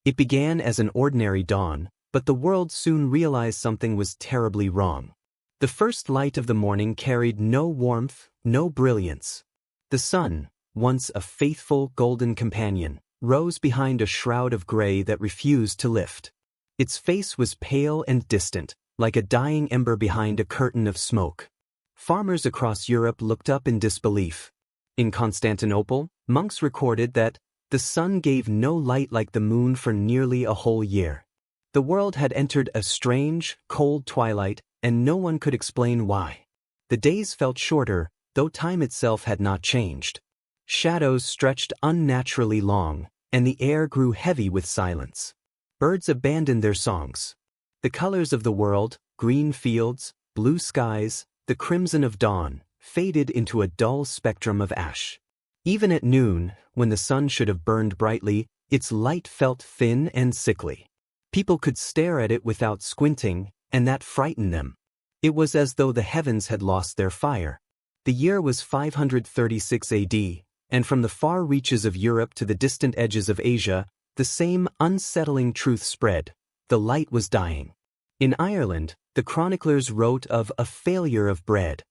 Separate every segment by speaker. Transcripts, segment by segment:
Speaker 1: It began as an ordinary dawn, but the world soon realized something was terribly wrong. The first light of the morning carried no warmth, no brilliance. The sun, once a faithful golden companion, rose behind a shroud of gray that refused to lift. Its face was pale and distant, like a dying ember behind a curtain of smoke. Farmers across Europe looked up in disbelief. In Constantinople, monks recorded that the sun gave no light like the moon for nearly a whole year. The world had entered a strange, cold twilight, and no one could explain why. The days felt shorter, though time itself had not changed. Shadows stretched unnaturally long, and the air grew heavy with silence. Birds abandoned their songs. The colors of the world, green fields, blue skies, the crimson of dawn, faded into a dull spectrum of ash. Even at noon, when the sun should have burned brightly, its light felt thin and sickly. People could stare at it without squinting, and that frightened them. It was as though the heavens had lost their fire. The year was 536 AD, and from the far reaches of Europe to the distant edges of Asia, the same unsettling truth spread: the light was dying. In Ireland, the chroniclers wrote of a failure of bread.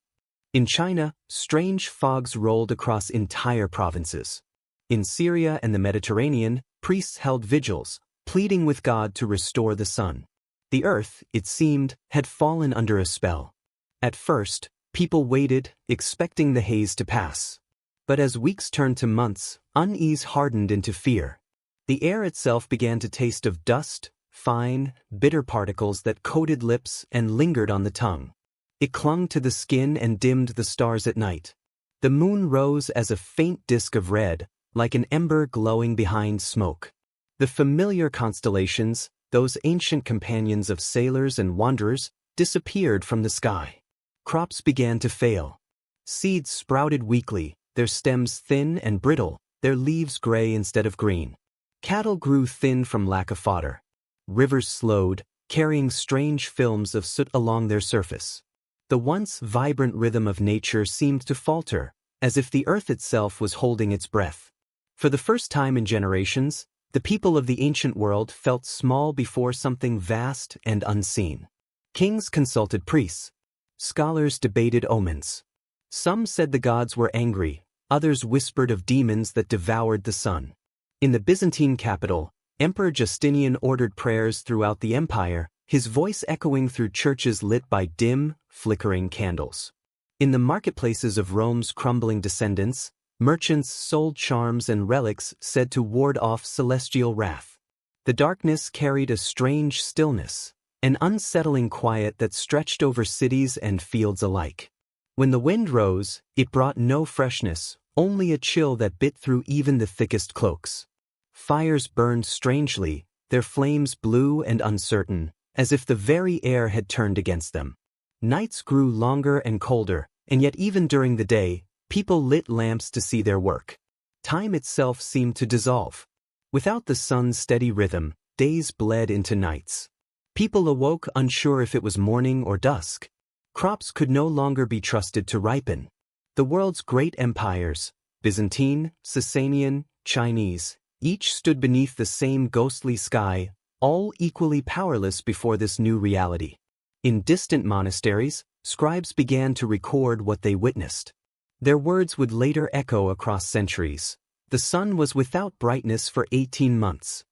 Speaker 1: In China, strange fogs rolled across entire provinces. In Syria and the Mediterranean, priests held vigils, pleading with God to restore the sun. The earth, it seemed, had fallen under a spell. At first, people waited, expecting the haze to pass. But as weeks turned to months, unease hardened into fear. The air itself began to taste of dust, fine, bitter particles that coated lips and lingered on the tongue. It clung to the skin and dimmed the stars at night. The moon rose as a faint disk of red, like an ember glowing behind smoke. The familiar constellations, those ancient companions of sailors and wanderers, disappeared from the sky. Crops began to fail. Seeds sprouted weakly, their stems thin and brittle, their leaves gray instead of green. Cattle grew thin from lack of fodder. Rivers slowed, carrying strange films of soot along their surface. The once vibrant rhythm of nature seemed to falter, as if the earth itself was holding its breath. For the first time in generations, the people of the ancient world felt small before something vast and unseen. Kings consulted priests. Scholars debated omens. Some said the gods were angry, others whispered of demons that devoured the sun. In the Byzantine capital, Emperor Justinian ordered prayers throughout the empire, his voice echoing through churches lit by dim, flickering candles. In the marketplaces of Rome's crumbling descendants, merchants sold charms and relics said to ward off celestial wrath. The darkness carried a strange stillness, an unsettling quiet that stretched over cities and fields alike. When the wind rose, it brought no freshness, only a chill that bit through even the thickest cloaks. Fires burned strangely, their flames blue and uncertain, as if the very air had turned against them. Nights grew longer and colder, and yet even during the day, people lit lamps to see their work. Time itself seemed to dissolve. Without the sun's steady rhythm, days bled into nights. People awoke unsure if it was morning or dusk. Crops could no longer be trusted to ripen. The world's great empires, Byzantine, Sasanian, Chinese, each stood beneath the same ghostly sky, all equally powerless before this new reality. In distant monasteries, scribes began to record what they witnessed. Their words would later echo across centuries. The sun was without brightness for 18 months.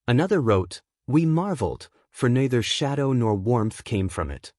Speaker 1: Another wrote, "We marveled, for neither shadow nor warmth came from it."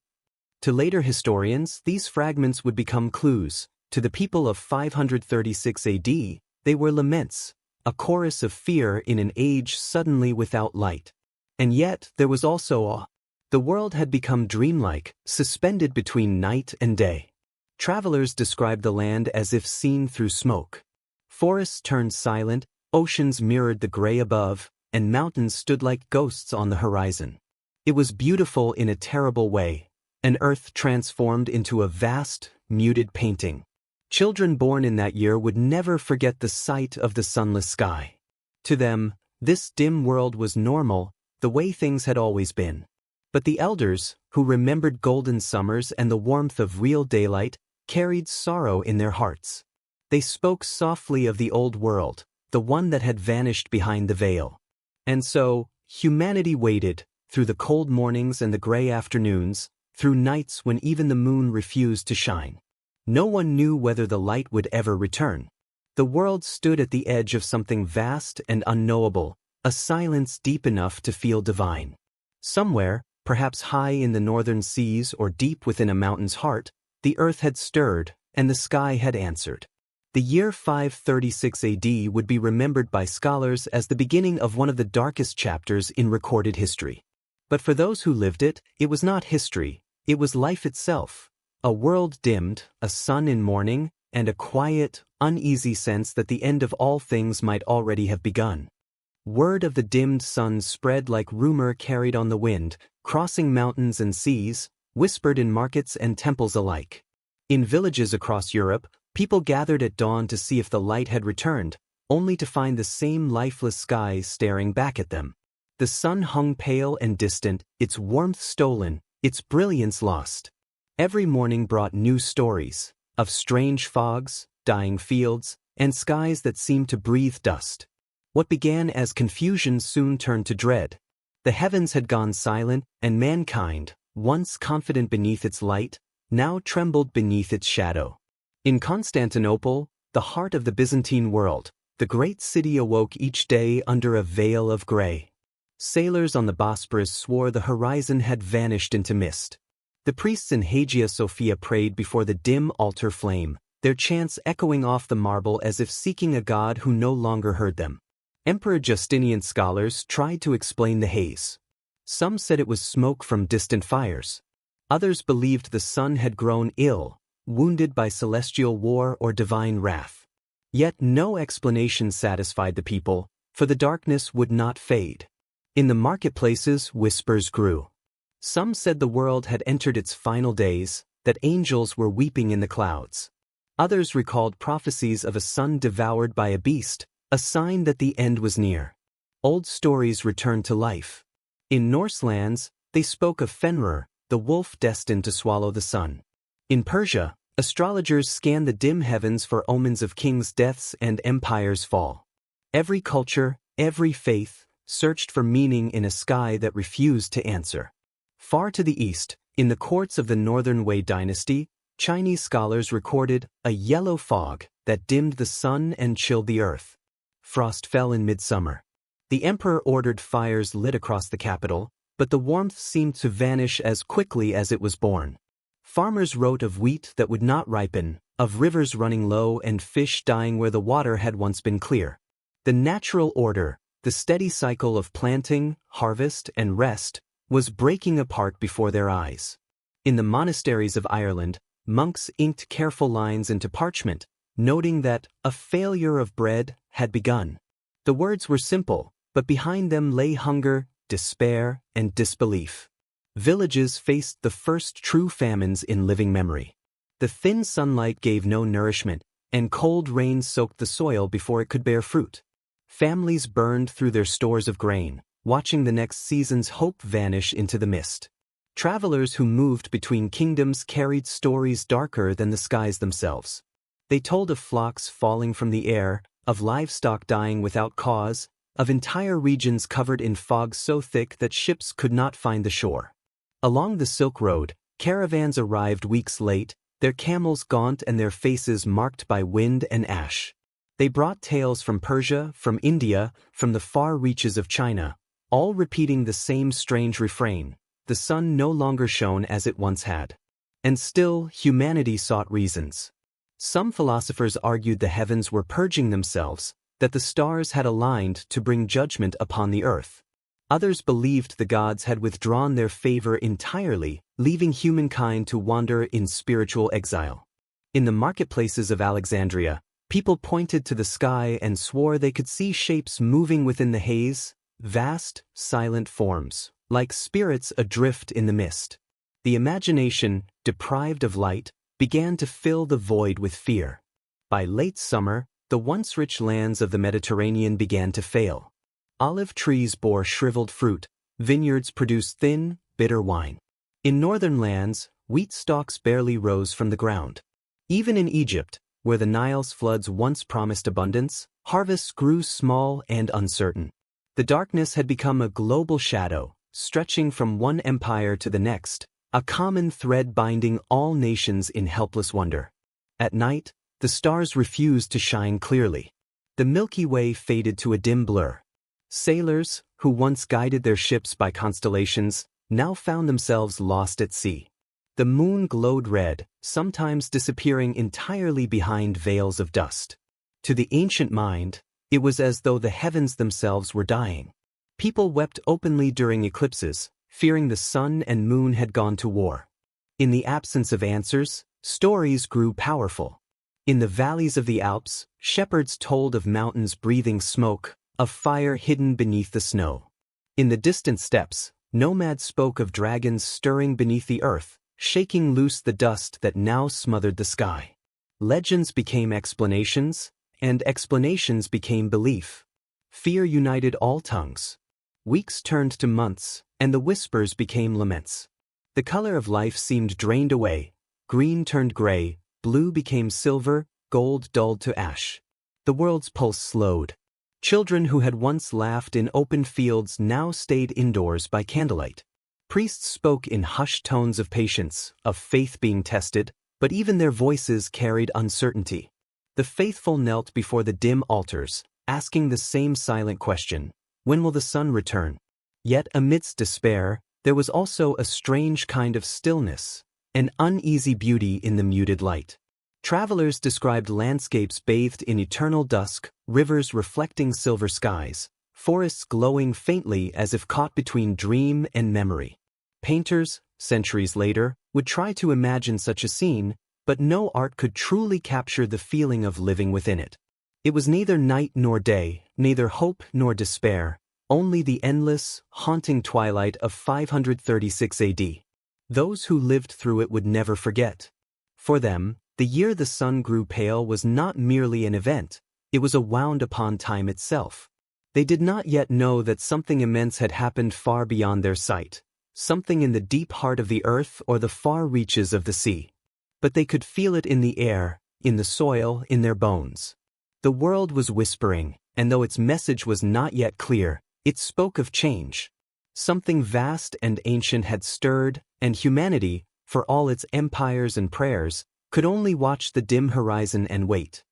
Speaker 1: To later historians, these fragments would become clues. To the people of 536 AD, they were laments, a chorus of fear in an age suddenly without light. And yet, there was also awe. The world had become dreamlike, suspended between night and day. Travelers described the land as if seen through smoke. Forests turned silent, oceans mirrored the gray above, and mountains stood like ghosts on the horizon. It was beautiful in a terrible way, an earth transformed into a vast, muted painting. Children born in that year would never forget the sight of the sunless sky. To them, this dim world was normal, the way things had always been. But the elders, who remembered golden summers and the warmth of real daylight, carried sorrow in their hearts. They spoke softly of the old world, the one that had vanished behind the veil. And so, humanity waited, through the cold mornings and the gray afternoons, through nights when even the moon refused to shine. No one knew whether the light would ever return. The world stood at the edge of something vast and unknowable, a silence deep enough to feel divine. Somewhere, perhaps high in the northern seas or deep within a mountain's heart, the earth had stirred, and the sky had answered. The year 536 AD would be remembered by scholars as the beginning of one of the darkest chapters in recorded history. But for those who lived it, it was not history, it was life itself. A world dimmed, a sun in mourning, and a quiet, uneasy sense that the end of all things might already have begun. Word of the dimmed sun spread like rumor carried on the wind, crossing mountains and seas, whispered in markets and temples alike. In villages across Europe, people gathered at dawn to see if the light had returned, only to find the same lifeless sky staring back at them. The sun hung pale and distant, its warmth stolen, its brilliance lost. Every morning brought new stories, of strange fogs, dying fields, and skies that seemed to breathe dust. What began as confusion soon turned to dread. The heavens had gone silent, and mankind, once confident beneath its light, now trembled beneath its shadow. In Constantinople, the heart of the Byzantine world, the great city awoke each day under a veil of gray. Sailors on the Bosporus swore the horizon had vanished into mist. The priests in Hagia Sophia prayed before the dim altar flame, their chants echoing off the marble as if seeking a god who no longer heard them. Emperor Justinian's scholars tried to explain the haze. Some said it was smoke from distant fires. Others believed the sun had grown ill, wounded by celestial war or divine wrath. Yet no explanation satisfied the people, for the darkness would not fade. In the marketplaces, whispers grew. Some said the world had entered its final days, that angels were weeping in the clouds. Others recalled prophecies of a son devoured by a beast, a sign that the end was near. Old stories returned to life. In Norse lands, they spoke of Fenrir, the wolf destined to swallow the sun. In Persia, astrologers scanned the dim heavens for omens of kings' deaths and empires' fall. Every culture, every faith, searched for meaning in a sky that refused to answer. Far to the east, in the courts of the Northern Wei dynasty, Chinese scholars recorded a yellow fog that dimmed the sun and chilled the earth. Frost fell in midsummer. The emperor ordered fires lit across the capital, but the warmth seemed to vanish as quickly as it was born. Farmers wrote of wheat that would not ripen, of rivers running low and fish dying where the water had once been clear. The natural order, the steady cycle of planting, harvest, and rest, was breaking apart before their eyes. In the monasteries of Ireland, monks inked careful lines into parchment, noting that a failure of bread had begun. The words were simple, but behind them lay hunger, despair, and disbelief. Villages faced the first true famines in living memory. The thin sunlight gave no nourishment, and cold rains soaked the soil before it could bear fruit. Families burned through their stores of grain, watching the next season's hope vanish into the mist. Travelers who moved between kingdoms carried stories darker than the skies themselves. They told of flocks falling from the air, of livestock dying without cause, of entire regions covered in fog so thick that ships could not find the shore. Along the Silk Road, caravans arrived weeks late, their camels gaunt and their faces marked by wind and ash. They brought tales from Persia, from India, from the far reaches of China, all repeating the same strange refrain: the sun no longer shone as it once had. And still, humanity sought reasons. Some philosophers argued the heavens were purging themselves, that the stars had aligned to bring judgment upon the earth. Others believed the gods had withdrawn their favor entirely, leaving humankind to wander in spiritual exile. In the marketplaces of Alexandria, people pointed to the sky and swore they could see shapes moving within the haze, vast, silent forms, like spirits adrift in the mist. The imagination, deprived of light, began to fill the void with fear. By late summer, the once rich lands of the Mediterranean began to fail. Olive trees bore shriveled fruit, vineyards produced thin, bitter wine. In northern lands, wheat stalks barely rose from the ground. Even in Egypt, where the Nile's floods once promised abundance, harvests grew small and uncertain. The darkness had become a global shadow, stretching from one empire to the next, a common thread binding all nations in helpless wonder. At night, the stars refused to shine clearly. The Milky Way faded to a dim blur. Sailors, who once guided their ships by constellations, now found themselves lost at sea. The moon glowed red, sometimes disappearing entirely behind veils of dust. To the ancient mind, it was as though the heavens themselves were dying. People wept openly during eclipses, fearing the sun and moon had gone to war. In the absence of answers, stories grew powerful. In the valleys of the Alps, shepherds told of mountains breathing smoke, of fire hidden beneath the snow. In the distant steppes, nomads spoke of dragons stirring beneath the earth, shaking loose the dust that now smothered the sky. Legends became explanations, and explanations became belief. Fear united all tongues. Weeks turned to months, and the whispers became laments. The color of life seemed drained away. Green turned gray, blue became silver, gold dulled to ash. The world's pulse slowed. Children who had once laughed in open fields now stayed indoors by candlelight. Priests spoke in hushed tones of patience, of faith being tested, but even their voices carried uncertainty. The faithful knelt before the dim altars, asking the same silent question, when will the sun return? Yet amidst despair, there was also a strange kind of stillness, an uneasy beauty in the muted light. Travelers described landscapes bathed in eternal dusk, rivers reflecting silver skies, forests glowing faintly as if caught between dream and memory. Painters, centuries later, would try to imagine such a scene, but no art could truly capture the feeling of living within it. It was neither night nor day, neither hope nor despair, only the endless, haunting twilight of 536 AD. Those who lived through it would never forget. For them, the year the sun grew pale was not merely an event, it was a wound-upon time itself. They did not yet know that something immense had happened far beyond their sight, something in the deep heart of the earth or the far reaches of the sea. But they could feel it in the air, in the soil, in their bones. The world was whispering, and though its message was not yet clear, it spoke of change. Something vast and ancient had stirred, and humanity, for all its empires and prayers, could only watch the dim horizon and wait.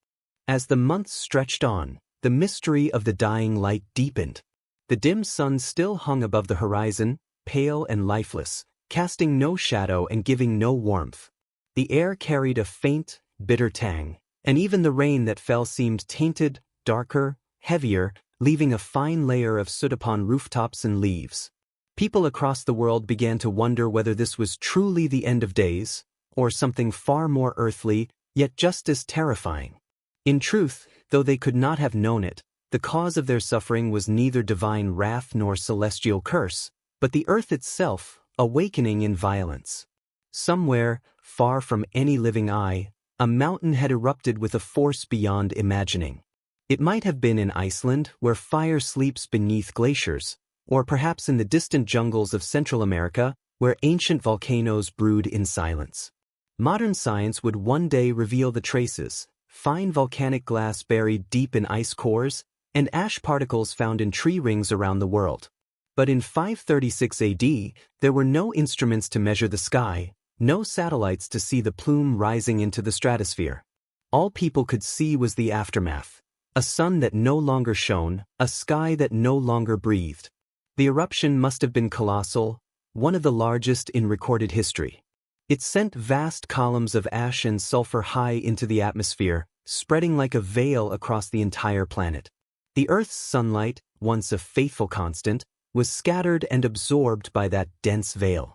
Speaker 1: As the months stretched on, the mystery of the dying light deepened. The dim sun still hung above the horizon, pale and lifeless, casting no shadow and giving no warmth. The air carried a faint, bitter tang, and even the rain that fell seemed tainted, darker, heavier, leaving a fine layer of soot upon rooftops and leaves. People across the world began to wonder whether this was truly the end of days, or something far more earthly, yet just as terrifying. In truth, though they could not have known it, the cause of their suffering was neither divine wrath nor celestial curse, but the earth itself, awakening in violence. Somewhere, far from any living eye, a mountain had erupted with a force beyond imagining. It might have been in Iceland, where fire sleeps beneath glaciers, or perhaps in the distant jungles of Central America, where ancient volcanoes brewed in silence. Modern science would one day reveal the traces: fine volcanic glass buried deep in ice cores, and ash particles found in tree rings around the world. But in 536 AD, there were no instruments to measure the sky, no satellites to see the plume rising into the stratosphere. All people could see was the aftermath: a sun that no longer shone, a sky that no longer breathed. The eruption must have been colossal, one of the largest in recorded history. It sent vast columns of ash and sulfur high into the atmosphere, spreading like a veil across the entire planet. The Earth's sunlight, once a faithful constant, was scattered and absorbed by that dense veil.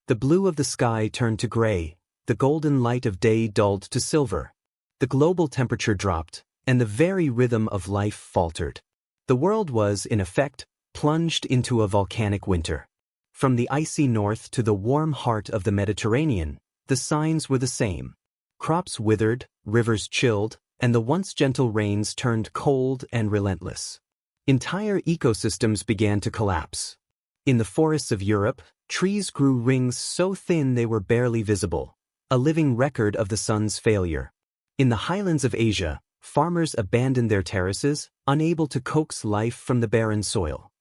Speaker 1: The blue of the sky turned to gray, the golden light of day dulled to silver. The global temperature dropped, and the very rhythm of life faltered. The world was, in effect, plunged into a volcanic winter. From the icy north to the warm heart of the Mediterranean, the signs were the same. Crops withered, rivers chilled, and the once gentle rains turned cold and relentless. Entire ecosystems began to collapse. In the forests of Europe, trees grew rings so thin they were barely visible, a living record of the sun's failure. In the highlands of Asia, farmers abandoned their terraces, unable to coax life from the barren soil.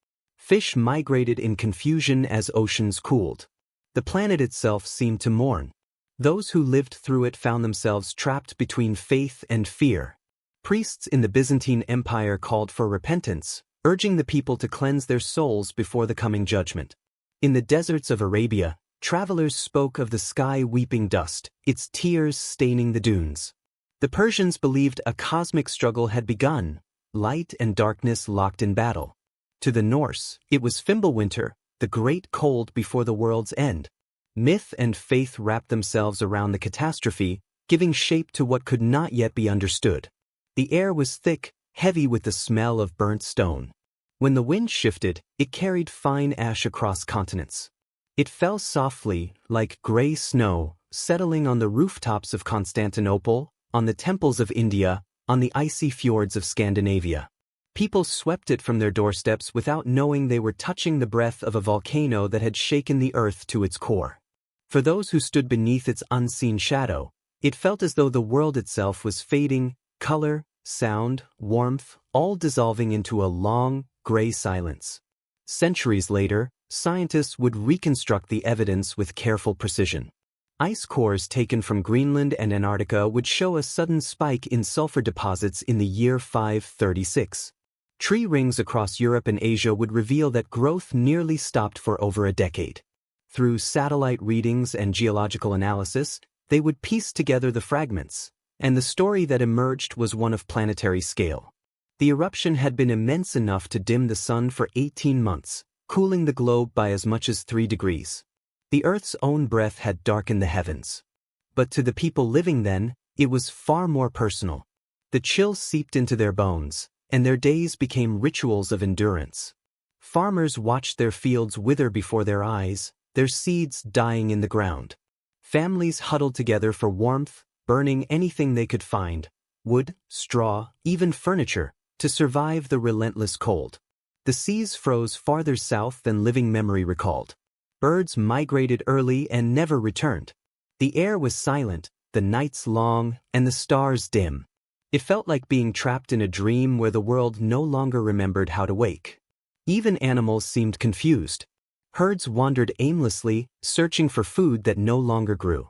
Speaker 1: Fish migrated in confusion as oceans cooled. The planet itself seemed to mourn. Those who lived through it found themselves trapped between faith and fear. Priests in the Byzantine Empire called for repentance, urging the people to cleanse their souls before the coming judgment. In the deserts of Arabia, travelers spoke of the sky weeping dust, its tears staining the dunes. The Persians believed a cosmic struggle had begun, light and darkness locked in battle. To the Norse, it was Fimbulwinter, the great cold before the world's end. Myth and faith wrapped themselves around the catastrophe, giving shape to what could not yet be understood. The air was thick, heavy with the smell of burnt stone. When the wind shifted, it carried fine ash across continents. It fell softly, like gray snow, settling on the rooftops of Constantinople, on the temples of India, on the icy fjords of Scandinavia. People swept it from their doorsteps without knowing they were touching the breath of a volcano that had shaken the earth to its core. For those who stood beneath its unseen shadow, it felt as though the world itself was fading, color, sound, warmth, all dissolving into a long, gray silence. Centuries later, scientists would reconstruct the evidence with careful precision. Ice cores taken from Greenland and Antarctica would show a sudden spike in sulfur deposits in the year 536. Tree rings across Europe and Asia would reveal that growth nearly stopped for over a decade. Through satellite readings and geological analysis, they would piece together the fragments, and the story that emerged was one of planetary scale. The eruption had been immense enough to dim the sun for 18 months, cooling the globe by as much as 3 degrees. The Earth's own breath had darkened the heavens. But to the people living then, it was far more personal. The chill seeped into their bones, and their days became rituals of endurance. Farmers watched their fields wither before their eyes, their seeds dying in the ground. Families huddled together for warmth, burning anything they could find, wood, straw, even furniture, to survive the relentless cold. The seas froze farther south than living memory recalled. Birds migrated early and never returned. The air was silent, the nights long, and the stars dim. It felt like being trapped in a dream where the world no longer remembered how to wake. Even animals seemed confused. Herds wandered aimlessly, searching for food that no longer grew.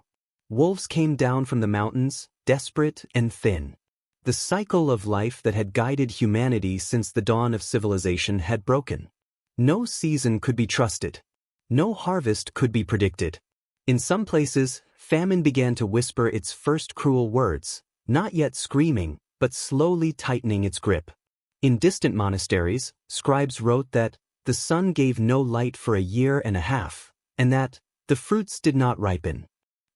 Speaker 1: Wolves came down from the mountains, desperate and thin. The cycle of life that had guided humanity since the dawn of civilization had broken. No season could be trusted. No harvest could be predicted. In some places, famine began to whisper its first cruel words, not yet screaming, but slowly tightening its grip. In distant monasteries, scribes wrote that the sun gave no light for a year and a half, and that the fruits did not ripen.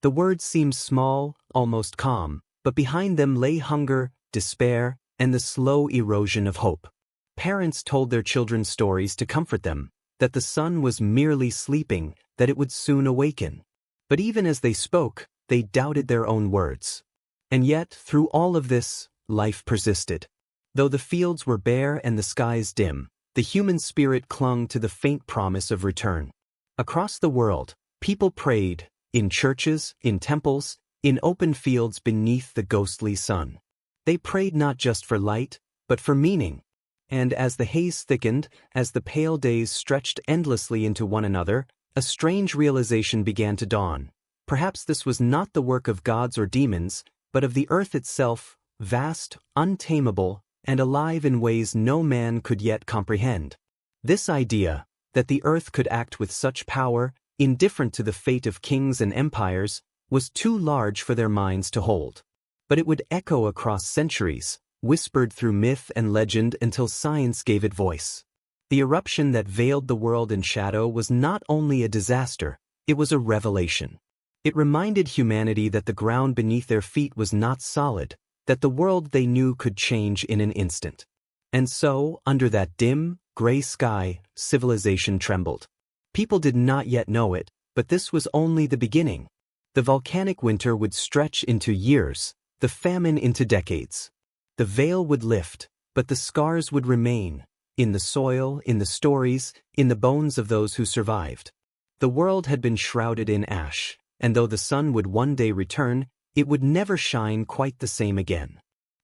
Speaker 1: The words seemed small, almost calm, but behind them lay hunger, despair, and the slow erosion of hope. Parents told their children stories to comfort them, that the sun was merely sleeping, that it would soon awaken. But even as they spoke, they doubted their own words. And yet, through all of this, life persisted. Though the fields were bare and the skies dim, the human spirit clung to the faint promise of return. Across the world, people prayed, in churches, in temples, in open fields beneath the ghostly sun. They prayed not just for light, but for meaning. And as the haze thickened, as the pale days stretched endlessly into one another, a strange realization began to dawn. Perhaps this was not the work of gods or demons, but of the earth itself, vast, untamable, and alive in ways no man could yet comprehend. This idea, that the earth could act with such power, indifferent to the fate of kings and empires, was too large for their minds to hold. But it would echo across centuries, whispered through myth and legend until science gave it voice. The eruption that veiled the world in shadow was not only a disaster, it was a revelation. It reminded humanity that the ground beneath their feet was not solid, that the world they knew could change in an instant. And so, under that dim, gray sky, civilization trembled. People did not yet know it, but this was only the beginning. The volcanic winter would stretch into years, the famine into decades. The veil would lift, but the scars would remain, in the soil, in the stories, in the bones of those who survived. The world had been shrouded in ash, and though the sun would one day return, it would never shine quite the same again.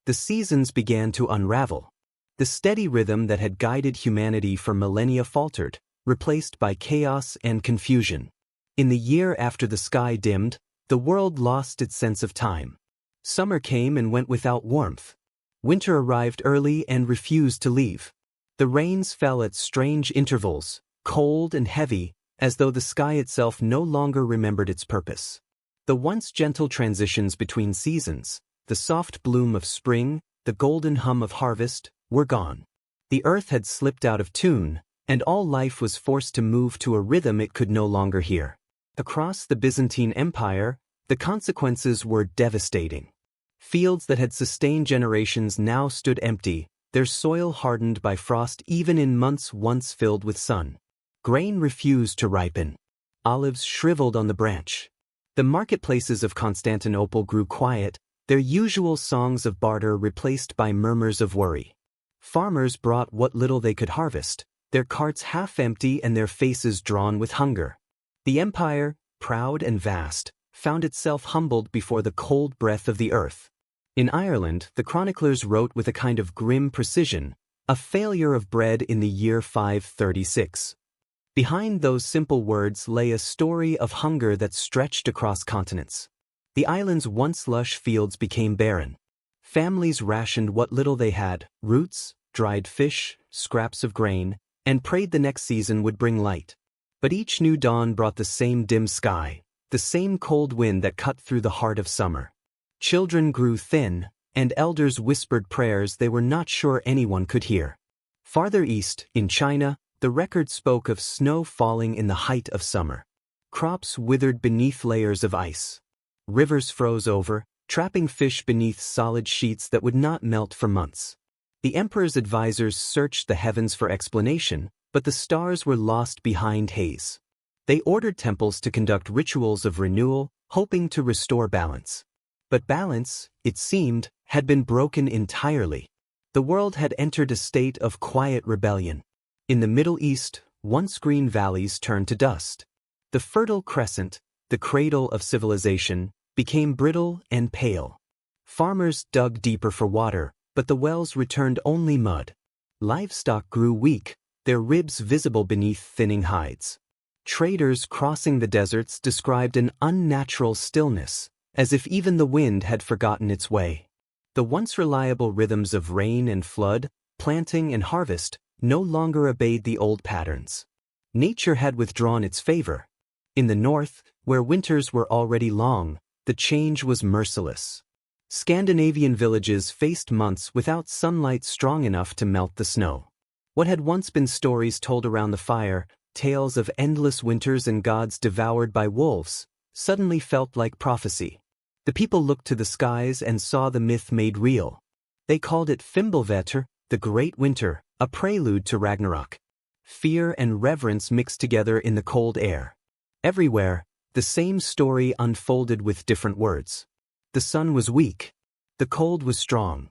Speaker 1: The seasons began to unravel. The steady rhythm that had guided humanity for millennia faltered, replaced by chaos and confusion. In the year after the sky dimmed, the world lost its sense of time. Summer came and went without warmth. Winter arrived early and refused to leave. The rains fell at strange intervals, cold and heavy, as though the sky itself no longer remembered its purpose. The once gentle transitions between seasons, the soft bloom of spring, the golden hum of harvest, were gone. The earth had slipped out of tune, and all life was forced to move to a rhythm it could no longer hear. Across the Byzantine Empire, the consequences were devastating. Fields that had sustained generations now stood empty, their soil hardened by frost even in months once filled with sun. Grain refused to ripen. Olives shriveled on the branch. The marketplaces of Constantinople grew quiet, their usual songs of barter replaced by murmurs of worry. Farmers brought what little they could harvest, their carts half empty and their faces drawn with hunger. The empire, proud and vast, found itself humbled before the cold breath of the earth. In Ireland, the chroniclers wrote with a kind of grim precision, a failure of bread in the year 536. Behind those simple words lay a story of hunger that stretched across continents. The island's once lush fields became barren. Families rationed what little they had, roots, dried fish, scraps of grain, and prayed the next season would bring light. But each new dawn brought the same dim sky, the same cold wind that cut through the heart of summer. Children grew thin, and elders whispered prayers they were not sure anyone could hear. Farther east, in China, the record spoke of snow falling in the height of summer. Crops withered beneath layers of ice. Rivers froze over, trapping fish beneath solid sheets that would not melt for months. The emperor's advisors searched the heavens for explanation, but the stars were lost behind haze. They ordered temples to conduct rituals of renewal, hoping to restore balance. But balance, it seemed, had been broken entirely. The world had entered a state of quiet rebellion. In the Middle East, once green valleys turned to dust. The Fertile Crescent, the cradle of civilization, became brittle and pale. Farmers dug deeper for water, but the wells returned only mud. Livestock grew weak, their ribs visible beneath thinning hides. Traders crossing the deserts described an unnatural stillness, as if even the wind had forgotten its way. The once reliable rhythms of rain and flood, planting and harvest, no longer obeyed the old patterns. Nature had withdrawn its favor. In the north, where winters were already long, the change was merciless. Scandinavian villages faced months without sunlight strong enough to melt the snow. What had once been stories told around the fire, tales of endless winters and gods devoured by wolves, suddenly felt like prophecy. The people looked to the skies and saw the myth made real. They called it Fimbulvetur, the Great Winter, a prelude to Ragnarok. Fear and reverence mixed together in the cold air. Everywhere, the same story unfolded with different words. The sun was weak. The cold was strong.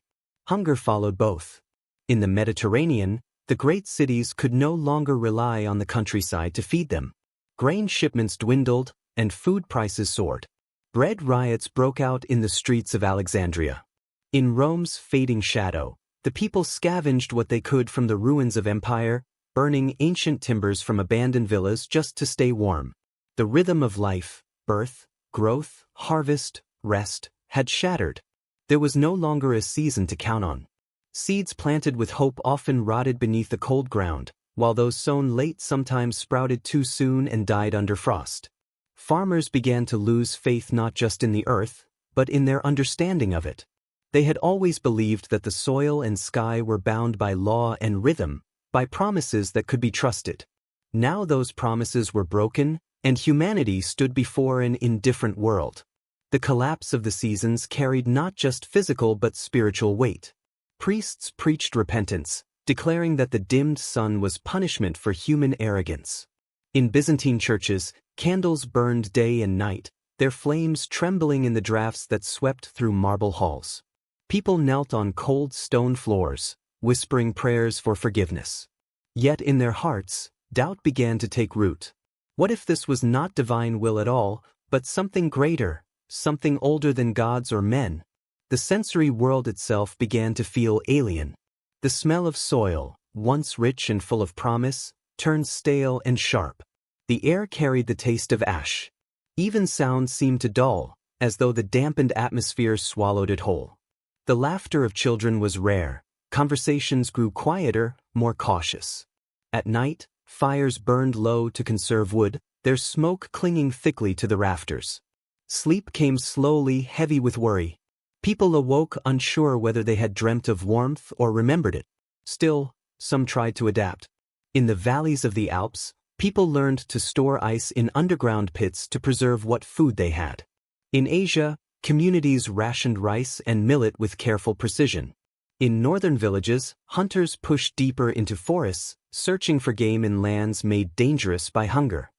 Speaker 1: Hunger followed both. In the Mediterranean, the great cities could no longer rely on the countryside to feed them. Grain shipments dwindled, and food prices soared. Bread riots broke out in the streets of Alexandria. In Rome's fading shadow, the people scavenged what they could from the ruins of empire, burning ancient timbers from abandoned villas just to stay warm. The rhythm of life, birth, growth, harvest, rest, had shattered. There was no longer a season to count on. Seeds planted with hope often rotted beneath the cold ground, while those sown late sometimes sprouted too soon and died under frost. Farmers began to lose faith not just in the earth, but in their understanding of it. They had always believed that the soil and sky were bound by law and rhythm, by promises that could be trusted. Now those promises were broken, and humanity stood before an indifferent world. The collapse of the seasons carried not just physical but spiritual weight. Priests preached repentance, declaring that the dimmed sun was punishment for human arrogance. In Byzantine churches, candles burned day and night, their flames trembling in the drafts that swept through marble halls. People knelt on cold stone floors, whispering prayers for forgiveness. Yet in their hearts, doubt began to take root. What if this was not divine will at all, but something greater, something older than gods or men? The sensory world itself began to feel alien. The smell of soil, once rich and full of promise, turned stale and sharp. The air carried the taste of ash. Even sound seemed to dull, as though the dampened atmosphere swallowed it whole. The laughter of children was rare. Conversations grew quieter, more cautious. At night, fires burned low to conserve wood, their smoke clinging thickly to the rafters. Sleep came slowly, heavy with worry. People awoke unsure whether they had dreamt of warmth or remembered it. Still, some tried to adapt. In the valleys of the Alps, people learned to store ice in underground pits to preserve what food they had. In Asia, communities rationed rice and millet with careful precision. In northern villages, hunters pushed deeper into forests, searching for game in lands made dangerous by hunger.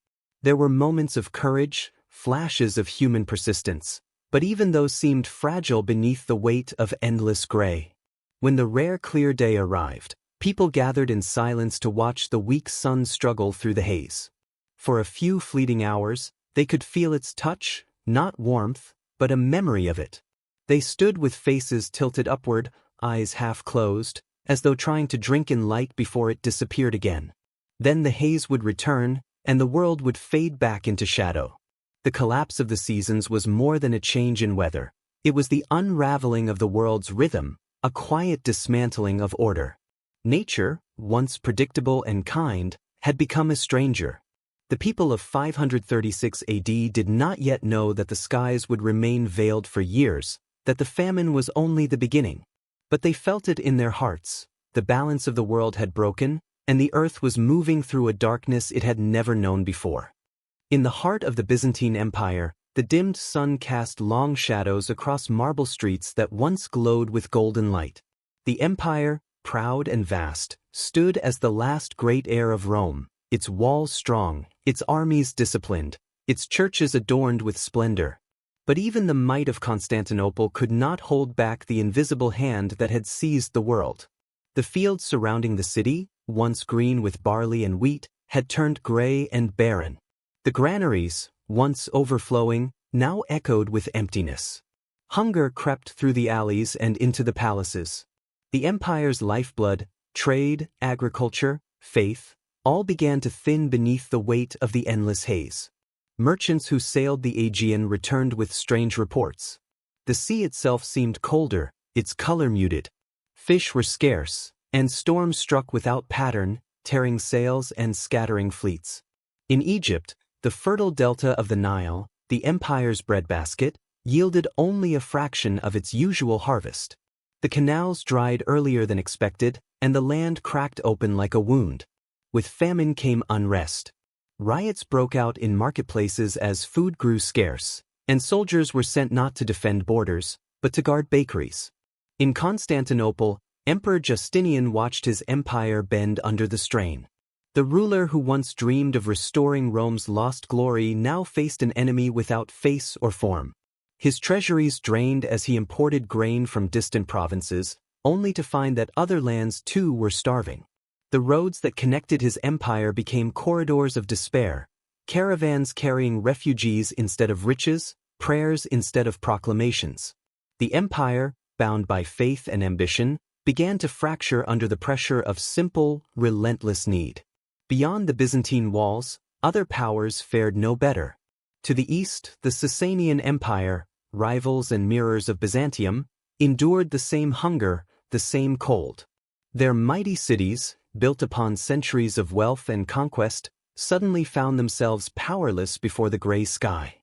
Speaker 1: There were moments of courage, flashes of human persistence, but even those seemed fragile beneath the weight of endless gray. When the rare clear day arrived, people gathered in silence to watch the weak sun struggle through the haze. For a few fleeting hours, they could feel its touch, not warmth, but a memory of it. They stood with faces tilted upward, eyes half closed, as though trying to drink in light before it disappeared again. Then the haze would return, and the world would fade back into shadow. The collapse of the seasons was more than a change in weather. It was the unraveling of the world's rhythm, a quiet dismantling of order. Nature, once predictable and kind, had become a stranger. The people of 536 AD did not yet know that the skies would remain veiled for years, that the famine was only the beginning. But they felt it in their hearts. The balance of the world had broken, and the earth was moving through a darkness it had never known before. In the heart of the Byzantine Empire, the dimmed sun cast long shadows across marble streets that once glowed with golden light. The empire, proud and vast, stood as the last great heir of Rome, its walls strong, its armies disciplined, its churches adorned with splendor. But even the might of Constantinople could not hold back the invisible hand that had seized the world. The fields surrounding the city, once green with barley and wheat, had turned gray and barren. The granaries, once overflowing, now echoed with emptiness. Hunger crept through the alleys and into the palaces. The empire's lifeblood, trade, agriculture, faith, all began to thin beneath the weight of the endless haze. Merchants who sailed the Aegean returned with strange reports. The sea itself seemed colder, its color muted. Fish were scarce, and storms struck without pattern, tearing sails and scattering fleets. In Egypt, the fertile delta of the Nile, the empire's breadbasket, yielded only a fraction of its usual harvest. The canals dried earlier than expected, and the land cracked open like a wound. With famine came unrest. Riots broke out in marketplaces as food grew scarce, and soldiers were sent not to defend borders, but to guard bakeries. In Constantinople, Emperor Justinian watched his empire bend under the strain. The ruler who once dreamed of restoring Rome's lost glory now faced an enemy without face or form. His treasuries drained as he imported grain from distant provinces, only to find that other lands too were starving. The roads that connected his empire became corridors of despair, caravans carrying refugees instead of riches, prayers instead of proclamations. The empire, bound by faith and ambition, began to fracture under the pressure of simple, relentless need. Beyond the Byzantine walls, other powers fared no better. To the east, the Sasanian Empire, rivals and mirrors of Byzantium, endured the same hunger, the same cold. Their mighty cities, built upon centuries of wealth and conquest, suddenly found themselves powerless before the gray sky.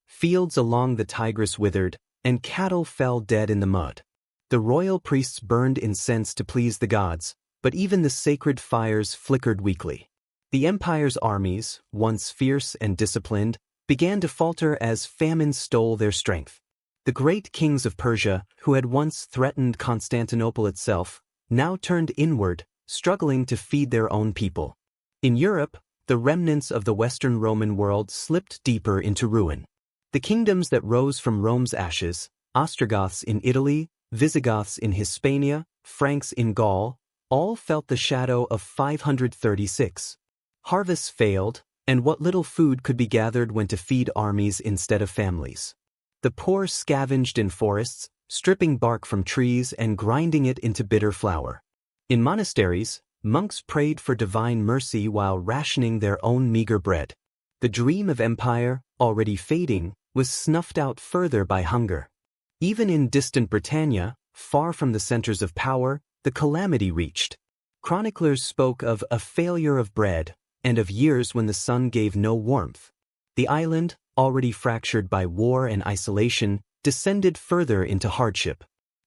Speaker 1: Fields along the Tigris withered, and cattle fell dead in the mud. The royal priests burned incense to please the gods, but even the sacred fires flickered weakly. The empire's armies, once fierce and disciplined, began to falter as famine stole their strength. The great kings of Persia, who had once threatened Constantinople itself, now turned inward, struggling to feed their own people. In Europe, the remnants of the Western Roman world slipped deeper into ruin. The kingdoms that rose from Rome's ashes, Ostrogoths in Italy, Visigoths in Hispania, Franks in Gaul, all felt the shadow of 536. Harvests failed, and what little food could be gathered went to feed armies instead of families. The poor scavenged in forests, stripping bark from trees and grinding it into bitter flour. In monasteries, monks prayed for divine mercy while rationing their own meager bread. The dream of empire, already fading, was snuffed out further by hunger. Even in distant Britannia, far from the centers of power, the calamity reached. Chroniclers spoke of a failure of bread, and of years when the sun gave no warmth. The island, already fractured by war and isolation, descended further into hardship.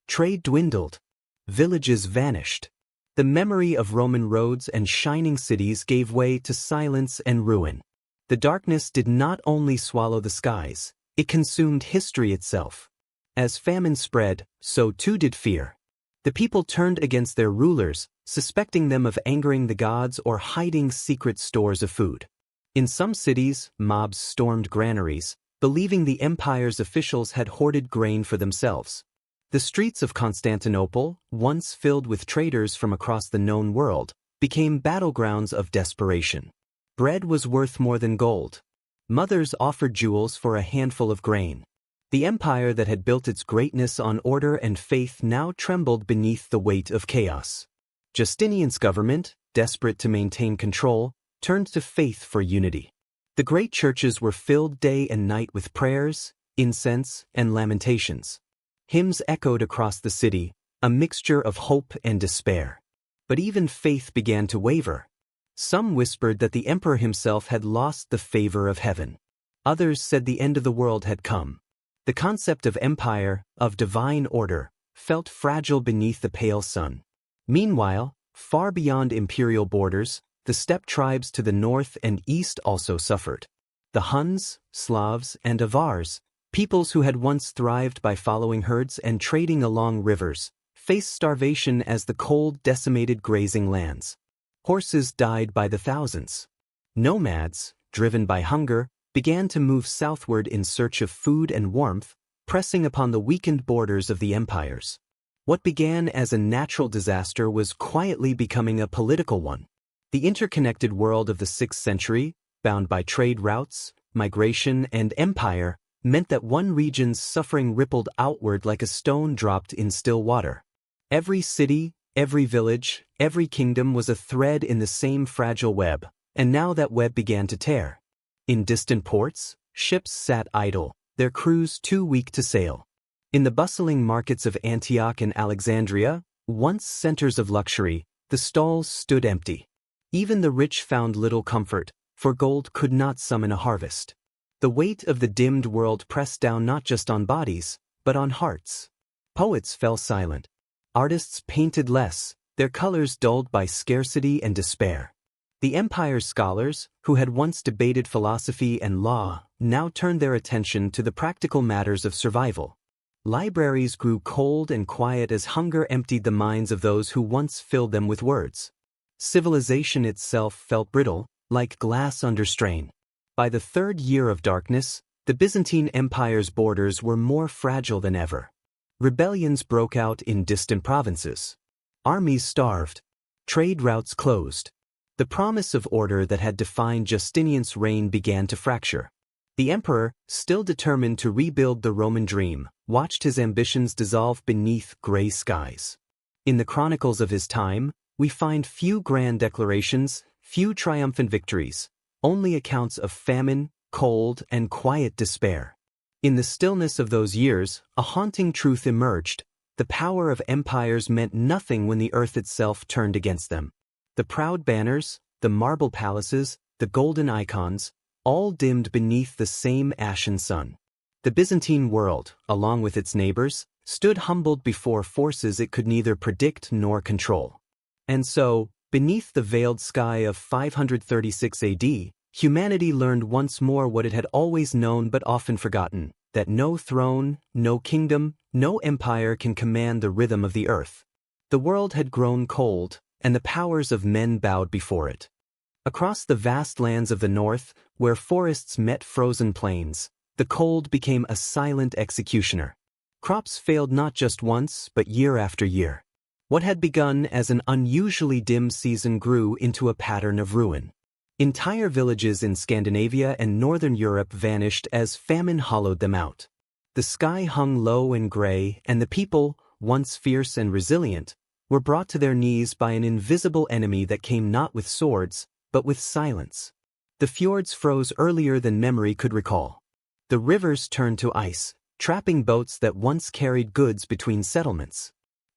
Speaker 1: Trade dwindled. Villages vanished. The memory of Roman roads and shining cities gave way to silence and ruin. The darkness did not only swallow the skies, it consumed history itself. As famine spread, so too did fear. The people turned against their rulers, suspecting them of angering the gods or hiding secret stores of food. In some cities, mobs stormed granaries, believing the empire's officials had hoarded grain for themselves. The streets of Constantinople, once filled with traders from across the known world, became battlegrounds of desperation. Bread was worth more than gold. Mothers offered jewels for a handful of grain. The empire that had built its greatness on order and faith now trembled beneath the weight of chaos. Justinian's government, desperate to maintain control, turned to faith for unity. The great churches were filled day and night with prayers, incense, and lamentations. Hymns echoed across the city, a mixture of hope and despair. But even faith began to waver. Some whispered that the emperor himself had lost the favor of heaven. Others said the end of the world had come. The concept of empire, of divine order, felt fragile beneath the pale sun. Meanwhile, far beyond imperial borders, the steppe tribes to the north and east also suffered. The Huns, Slavs, and Avars, peoples who had once thrived by following herds and trading along rivers, faced starvation as the cold decimated grazing lands. Horses died by the thousands. Nomads, driven by hunger, began to move southward in search of food and warmth, pressing upon the weakened borders of the empires. What began as a natural disaster was quietly becoming a political one. The interconnected world of the 6th century, bound by trade routes, migration, and empire, meant that one region's suffering rippled outward like a stone dropped in still water. Every city, every village, every kingdom was a thread in the same fragile web, and now that web began to tear. In distant ports, ships sat idle, their crews too weak to sail. In the bustling markets of Antioch and Alexandria, once centers of luxury, the stalls stood empty. Even the rich found little comfort, for gold could not summon a harvest. The weight of the dimmed world pressed down not just on bodies, but on hearts. Poets fell silent. Artists painted less, their colors dulled by scarcity and despair. The empire's scholars, who had once debated philosophy and law, now turned their attention to the practical matters of survival. Libraries grew cold and quiet as hunger emptied the minds of those who once filled them with words. Civilization itself felt brittle, like glass under strain. By the 3rd year of darkness, the Byzantine Empire's borders were more fragile than ever. Rebellions broke out in distant provinces. Armies starved. Trade routes closed. The promise of order that had defined Justinian's reign began to fracture. The emperor, still determined to rebuild the Roman dream, watched his ambitions dissolve beneath gray skies. In the chronicles of his time, we find few grand declarations, few triumphant victories, only accounts of famine, cold, and quiet despair. In the stillness of those years, a haunting truth emerged. The power of empires meant nothing when the earth itself turned against them. The proud banners, the marble palaces, the golden icons, all dimmed beneath the same ashen sun. The Byzantine world, along with its neighbors, stood humbled before forces it could neither predict nor control. And so, beneath the veiled sky of 536 AD, humanity learned once more what it had always known but often forgotten, that no throne, no kingdom, no empire can command the rhythm of the earth. The world had grown cold, and the powers of men bowed before it. Across the vast lands of the north, where forests met frozen plains, the cold became a silent executioner. Crops failed not just once, but year after year. What had begun as an unusually dim season grew into a pattern of ruin. Entire villages in Scandinavia and northern Europe vanished as famine hollowed them out. The sky hung low and gray, and the people, once fierce and resilient, were brought to their knees by an invisible enemy that came not with swords, but with silence. The fjords froze earlier than memory could recall. The rivers turned to ice, trapping boats that once carried goods between settlements.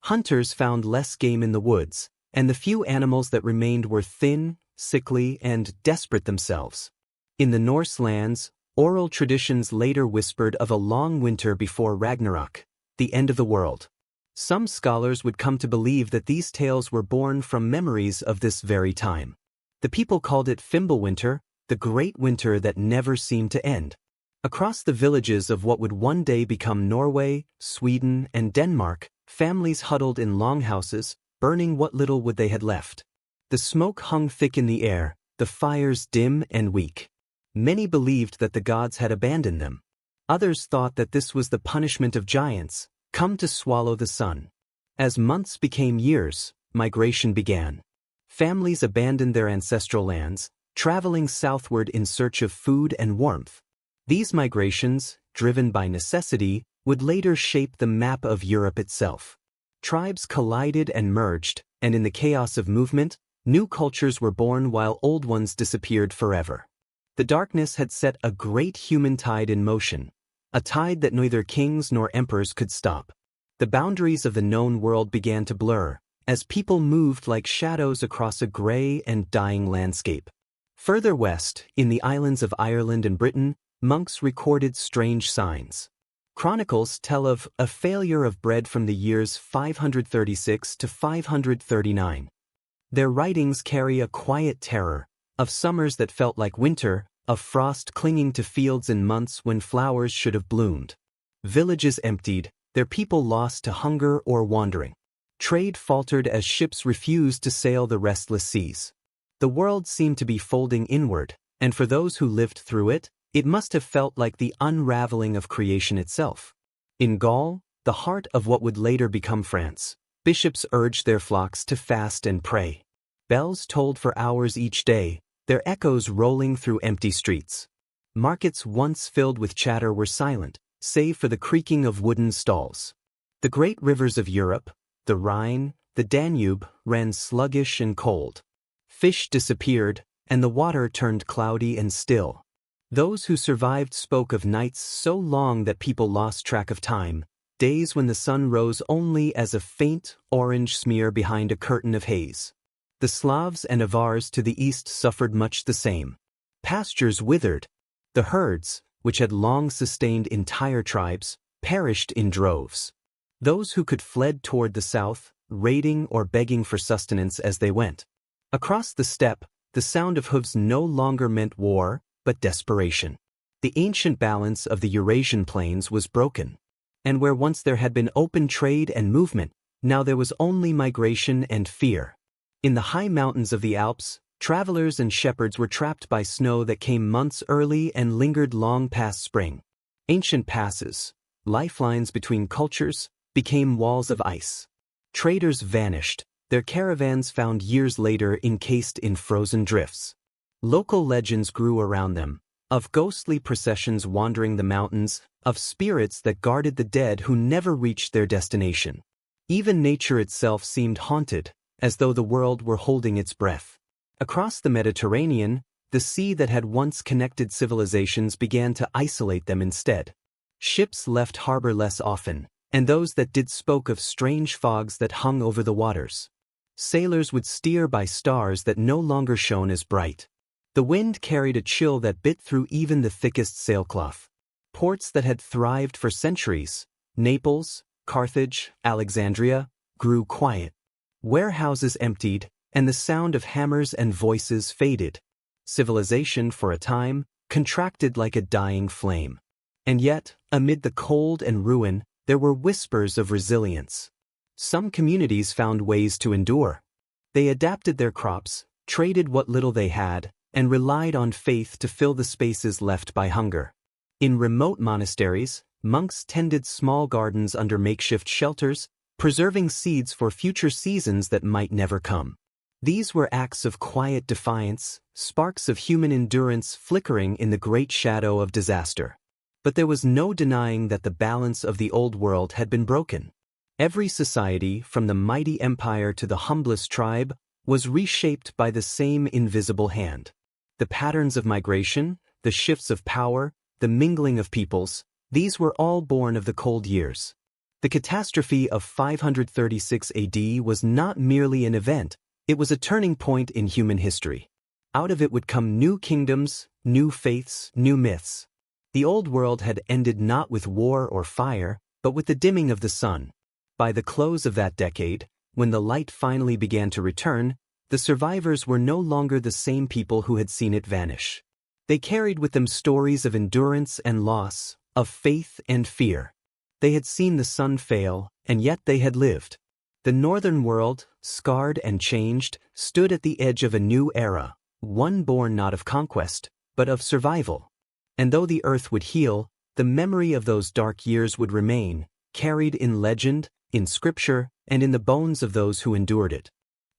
Speaker 1: Hunters found less game in the woods, and the few animals that remained were thin, sickly, and desperate themselves. In the Norse lands, oral traditions later whispered of a long winter before Ragnarok, the end of the world. Some scholars would come to believe that these tales were born from memories of this very time. The people called it Fimbulwinter, the great winter that never seemed to end. Across the villages of what would one day become Norway, Sweden, and Denmark, families huddled in longhouses, burning what little wood they had left. The smoke hung thick in the air, the fires dim and weak. Many believed that the gods had abandoned them. Others thought that this was the punishment of giants, come to swallow the sun. As months became years, migration began. Families abandoned their ancestral lands, traveling southward in search of food and warmth. These migrations, driven by necessity, would later shape the map of Europe itself. Tribes collided and merged, and in the chaos of movement, new cultures were born while old ones disappeared forever. The darkness had set a great human tide in motion, a tide that neither kings nor emperors could stop. The boundaries of the known world began to blur, as people moved like shadows across a gray and dying landscape. Further west, in the islands of Ireland and Britain, monks recorded strange signs. Chronicles tell of a failure of bread from the years 536 to 539. Their writings carry a quiet terror, of summers that felt like winter, of frost clinging to fields in months when flowers should have bloomed. Villages emptied, their people lost to hunger or wandering. Trade faltered as ships refused to sail the restless seas. The world seemed to be folding inward, and for those who lived through it, it must have felt like the unraveling of creation itself. In Gaul, the heart of what would later become France, bishops urged their flocks to fast and pray. Bells tolled for hours each day, their echoes rolling through empty streets. Markets once filled with chatter were silent, save for the creaking of wooden stalls. The great rivers of Europe, the Rhine, the Danube, ran sluggish and cold. Fish disappeared, and the water turned cloudy and still. Those who survived spoke of nights so long that people lost track of time, days when the sun rose only as a faint, orange smear behind a curtain of haze. The Slavs and Avars to the east suffered much the same. Pastures withered. The herds, which had long sustained entire tribes, perished in droves. Those who could fled toward the south, raiding or begging for sustenance as they went. Across the steppe, the sound of hooves no longer meant war, but desperation. The ancient balance of the Eurasian plains was broken. And where once there had been open trade and movement, now there was only migration and fear. In the high mountains of the Alps, travelers and shepherds were trapped by snow that came months early and lingered long past spring. Ancient passes, lifelines between cultures, became walls of ice. Traders vanished, their caravans found years later encased in frozen drifts. Local legends grew around them, of ghostly processions wandering the mountains, of spirits that guarded the dead who never reached their destination. Even nature itself seemed haunted, as though the world were holding its breath. Across the Mediterranean, the sea that had once connected civilizations began to isolate them instead. Ships left harbor less often, and those that did spoke of strange fogs that hung over the waters. Sailors would steer by stars that no longer shone as bright. The wind carried a chill that bit through even the thickest sailcloth. Ports that had thrived for centuries, Naples, Carthage, Alexandria, grew quiet. Warehouses emptied, and the sound of hammers and voices faded. Civilization, for a time, contracted like a dying flame. And yet, amid the cold and ruin, there were whispers of resilience. Some communities found ways to endure. They adapted their crops, traded what little they had, and relied on faith to fill the spaces left by hunger. In remote monasteries, monks tended small gardens under makeshift shelters, preserving seeds for future seasons that might never come. These were acts of quiet defiance, sparks of human endurance flickering in the great shadow of disaster. But there was no denying that the balance of the old world had been broken. Every society, from the mighty empire to the humblest tribe, was reshaped by the same invisible hand. The patterns of migration, the shifts of power, the mingling of peoples, these were all born of the cold years. The catastrophe of 536 AD was not merely an event, it was a turning point in human history. Out of it would come new kingdoms, new faiths, new myths. The old world had ended not with war or fire, but with the dimming of the sun. By the close of that decade, when the light finally began to return, the survivors were no longer the same people who had seen it vanish. They carried with them stories of endurance and loss, of faith and fear. They had seen the sun fail, and yet they had lived. The northern world, scarred and changed, stood at the edge of a new era, one born not of conquest, but of survival. And though the earth would heal, the memory of those dark years would remain, carried in legend, in scripture, and in the bones of those who endured it.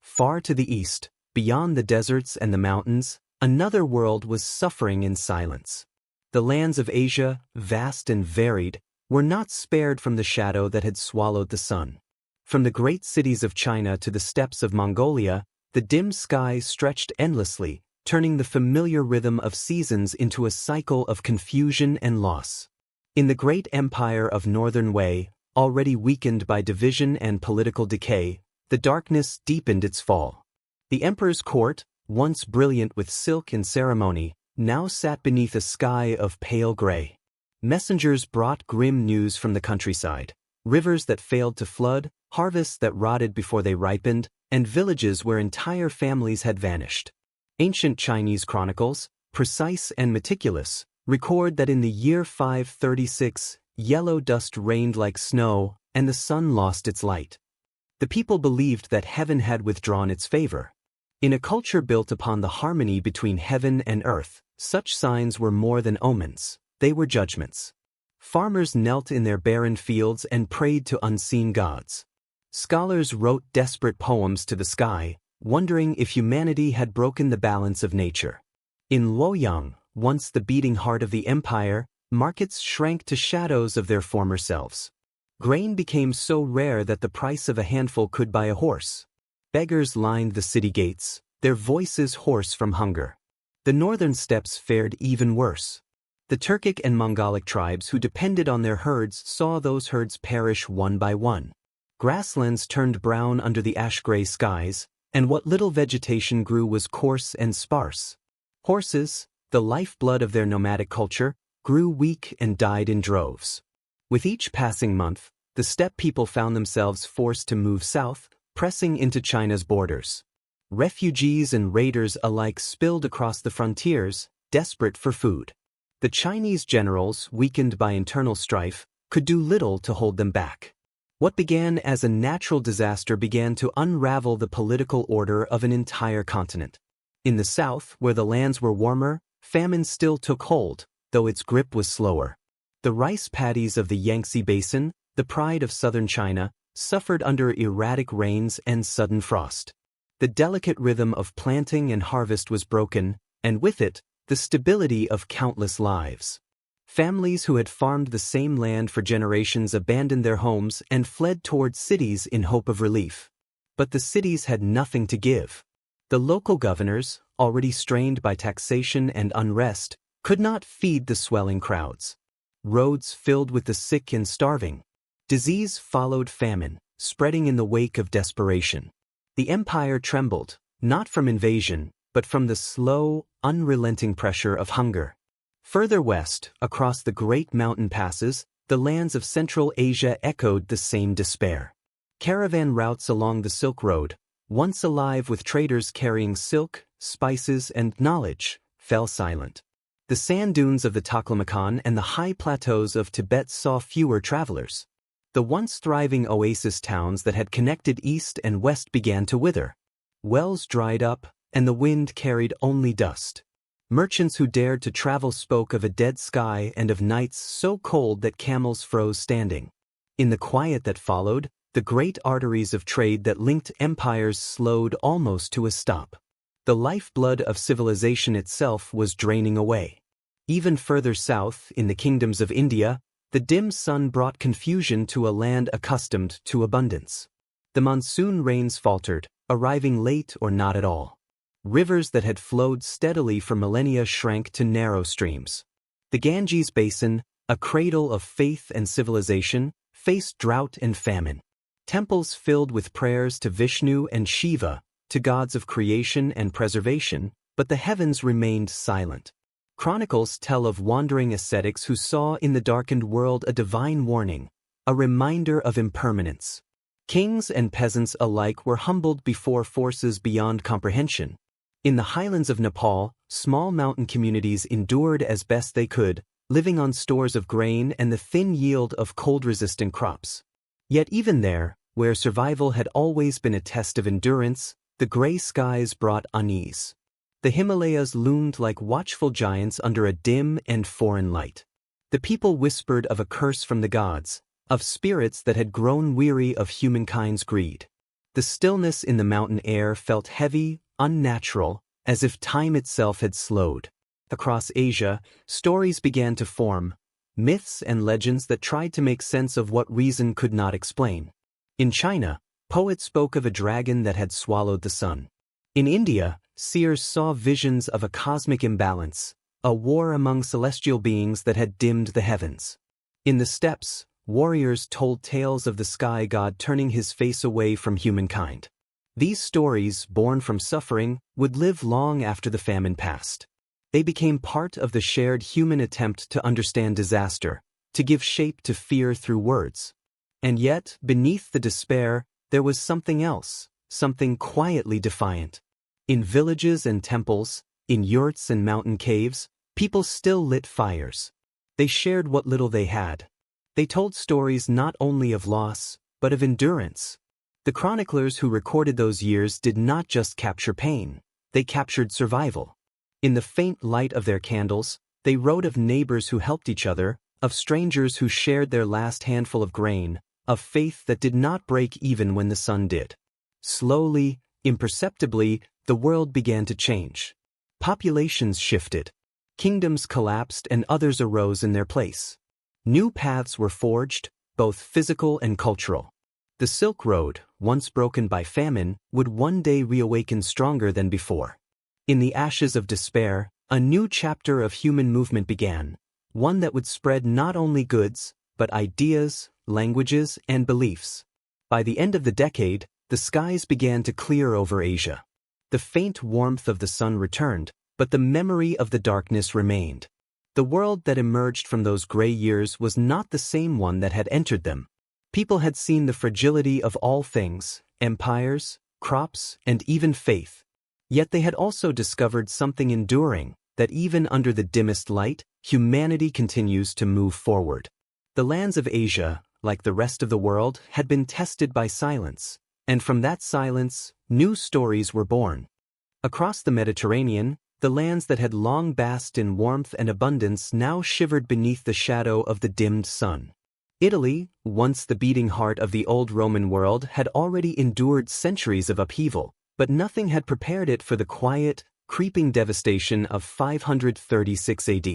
Speaker 1: Far to the east, beyond the deserts and the mountains, another world was suffering in silence. The lands of Asia, vast and varied, were not spared from the shadow that had swallowed the sun. From the great cities of China to the steppes of Mongolia, the dim sky stretched endlessly, turning the familiar rhythm of seasons into a cycle of confusion and loss. In the great empire of Northern Wei, already weakened by division and political decay, the darkness deepened its fall. The emperor's court, once brilliant with silk and ceremony, now sat beneath a sky of pale gray. Messengers brought grim news from the countryside, rivers that failed to flood, harvests that rotted before they ripened, and villages where entire families had vanished. Ancient Chinese chronicles, precise and meticulous, record that in the year 536, yellow dust rained like snow, and the sun lost its light. The people believed that heaven had withdrawn its favor. In a culture built upon the harmony between heaven and earth, such signs were more than omens, they were judgments. Farmers knelt in their barren fields and prayed to unseen gods. Scholars wrote desperate poems to the sky, wondering if humanity had broken the balance of nature. In Luoyang, once the beating heart of the empire, markets shrank to shadows of their former selves. Grain became so rare that the price of a handful could buy a horse. Beggars lined the city gates, their voices hoarse from hunger. The northern steppes fared even worse. The Turkic and Mongolic tribes who depended on their herds saw those herds perish one by one. Grasslands turned brown under the ash-gray skies, and what little vegetation grew was coarse and sparse. Horses, the lifeblood of their nomadic culture, grew weak and died in droves. With each passing month, the steppe people found themselves forced to move south, pressing into China's borders. Refugees and raiders alike spilled across the frontiers, desperate for food. The Chinese generals, weakened by internal strife, could do little to hold them back. What began as a natural disaster began to unravel the political order of an entire continent. In the south, where the lands were warmer, famine still took hold, though its grip was slower. The rice paddies of the Yangtze Basin, the pride of southern China, suffered under erratic rains and sudden frost. The delicate rhythm of planting and harvest was broken, and with it, the stability of countless lives. Families who had farmed the same land for generations abandoned their homes and fled toward cities in hope of relief. But the cities had nothing to give. The local governors, already strained by taxation and unrest, could not feed the swelling crowds. Roads filled with the sick and starving. Disease followed famine, spreading in the wake of desperation. The empire trembled, not from invasion, but from the slow, unrelenting pressure of hunger. Further west, across the great mountain passes, the lands of Central Asia echoed the same despair. Caravan routes along the Silk Road, once alive with traders carrying silk, spices, and knowledge, fell silent. The sand dunes of the Taklamakan and the high plateaus of Tibet saw fewer travelers. The once thriving oasis towns that had connected east and west began to wither. Wells dried up, and the wind carried only dust. Merchants who dared to travel spoke of a dead sky and of nights so cold that camels froze standing. In the quiet that followed, the great arteries of trade that linked empires slowed almost to a stop. The lifeblood of civilization itself was draining away. Even further south, in the kingdoms of India, The dim sun brought confusion to a land accustomed to abundance. The monsoon rains faltered, arriving late or not at all. Rivers that had flowed steadily for millennia shrank to narrow streams. The Ganges basin, a cradle of faith and civilization, faced drought and famine. Temples filled with prayers to Vishnu and Shiva, to gods of creation and preservation, but the heavens remained silent. Chronicles tell of wandering ascetics who saw in the darkened world a divine warning, a reminder of impermanence. Kings and peasants alike were humbled before forces beyond comprehension. In the highlands of Nepal, small mountain communities endured as best they could, living on stores of grain and the thin yield of cold-resistant crops. Yet even there, where survival had always been a test of endurance, the gray skies brought unease. The Himalayas loomed like watchful giants under a dim and foreign light. The people whispered of a curse from the gods, of spirits that had grown weary of humankind's greed. The stillness in the mountain air felt heavy, unnatural, as if time itself had slowed. Across Asia, stories began to form, myths and legends that tried to make sense of what reason could not explain. In China, poets spoke of a dragon that had swallowed the sun. In India, seers saw visions of a cosmic imbalance, a war among celestial beings that had dimmed the heavens. In the steppes, warriors told tales of the sky god turning his face away from humankind. These stories, born from suffering, would live long after the famine passed. They became part of the shared human attempt to understand disaster, to give shape to fear through words. And yet, beneath the despair, there was something else, something quietly defiant. In villages and temples, in yurts and mountain caves, people still lit fires. They shared what little they had. They told stories not only of loss, but of endurance. The chroniclers who recorded those years did not just capture pain, they captured survival. In the faint light of their candles, they wrote of neighbors who helped each other, of strangers who shared their last handful of grain, of faith that did not break even when the sun did. Slowly, imperceptibly, the world began to change. Populations shifted. Kingdoms collapsed and others arose in their place. New paths were forged, both physical and cultural. The Silk Road, once broken by famine, would one day reawaken stronger than before. In the ashes of despair, a new chapter of human movement began, one that would spread not only goods, but ideas, languages, and beliefs. By the end of the decade, the skies began to clear over Asia. The faint warmth of the sun returned, but the memory of the darkness remained. The world that emerged from those gray years was not the same one that had entered them. People had seen the fragility of all things, empires, crops, and even faith. Yet they had also discovered something enduring, that even under the dimmest light, humanity continues to move forward. The lands of Asia, like the rest of the world, had been tested by silence, and from that silence, new stories were born. Across the Mediterranean, the lands that had long basked in warmth and abundance now shivered beneath the shadow of the dimmed sun. Italy, once the beating heart of the old Roman world, had already endured centuries of upheaval, but nothing had prepared it for the quiet, creeping devastation of 536 AD.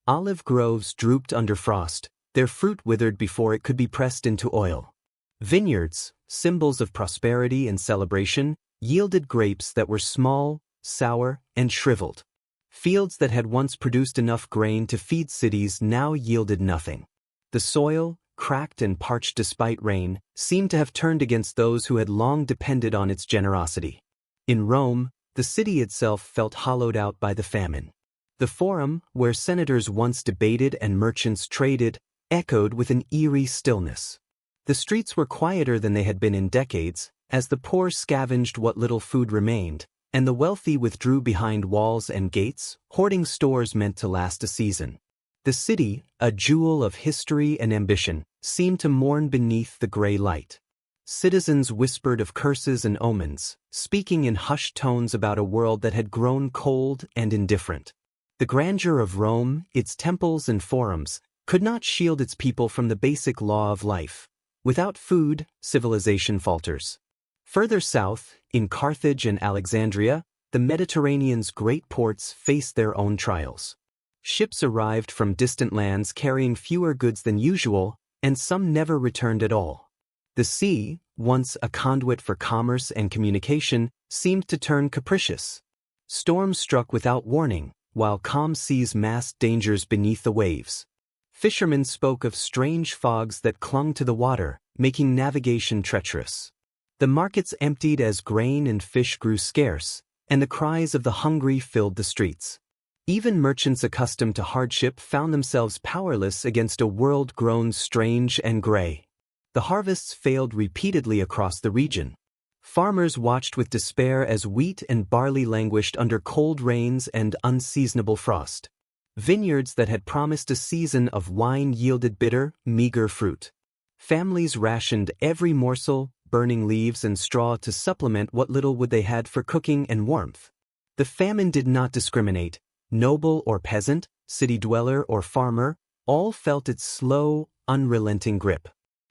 Speaker 1: Olive groves drooped under frost, their fruit withered before it could be pressed into oil. Vineyards, symbols of prosperity and celebration, yielded grapes that were small, sour, and shriveled. Fields that had once produced enough grain to feed cities now yielded nothing. The soil, cracked and parched despite rain, seemed to have turned against those who had long depended on its generosity. In Rome, the city itself felt hollowed out by the famine. The Forum, where senators once debated and merchants traded, echoed with an eerie stillness. The streets were quieter than they had been in decades, as the poor scavenged what little food remained, and the wealthy withdrew behind walls and gates, hoarding stores meant to last a season. The city, a jewel of history and ambition, seemed to mourn beneath the gray light. Citizens whispered of curses and omens, speaking in hushed tones about a world that had grown cold and indifferent. The grandeur of Rome, its temples and forums, could not shield its people from the basic law of life. Without food, civilization falters. Further south, in Carthage and Alexandria, the Mediterranean's great ports faced their own trials. Ships arrived from distant lands carrying fewer goods than usual, and some never returned at all. The sea, once a conduit for commerce and communication, seemed to turn capricious. Storms struck without warning, while calm seas masked dangers beneath the waves. Fishermen spoke of strange fogs that clung to the water, making navigation treacherous. The markets emptied as grain and fish grew scarce, and the cries of the hungry filled the streets. Even merchants accustomed to hardship found themselves powerless against a world grown strange and gray. The harvests failed repeatedly across the region. Farmers watched with despair as wheat and barley languished under cold rains and unseasonable frost. Vineyards that had promised a season of wine yielded bitter, meager fruit. Families rationed every morsel, burning leaves and straw to supplement what little wood they had for cooking and warmth. The famine did not discriminate. Noble or peasant, city dweller or farmer, all felt its slow, unrelenting grip.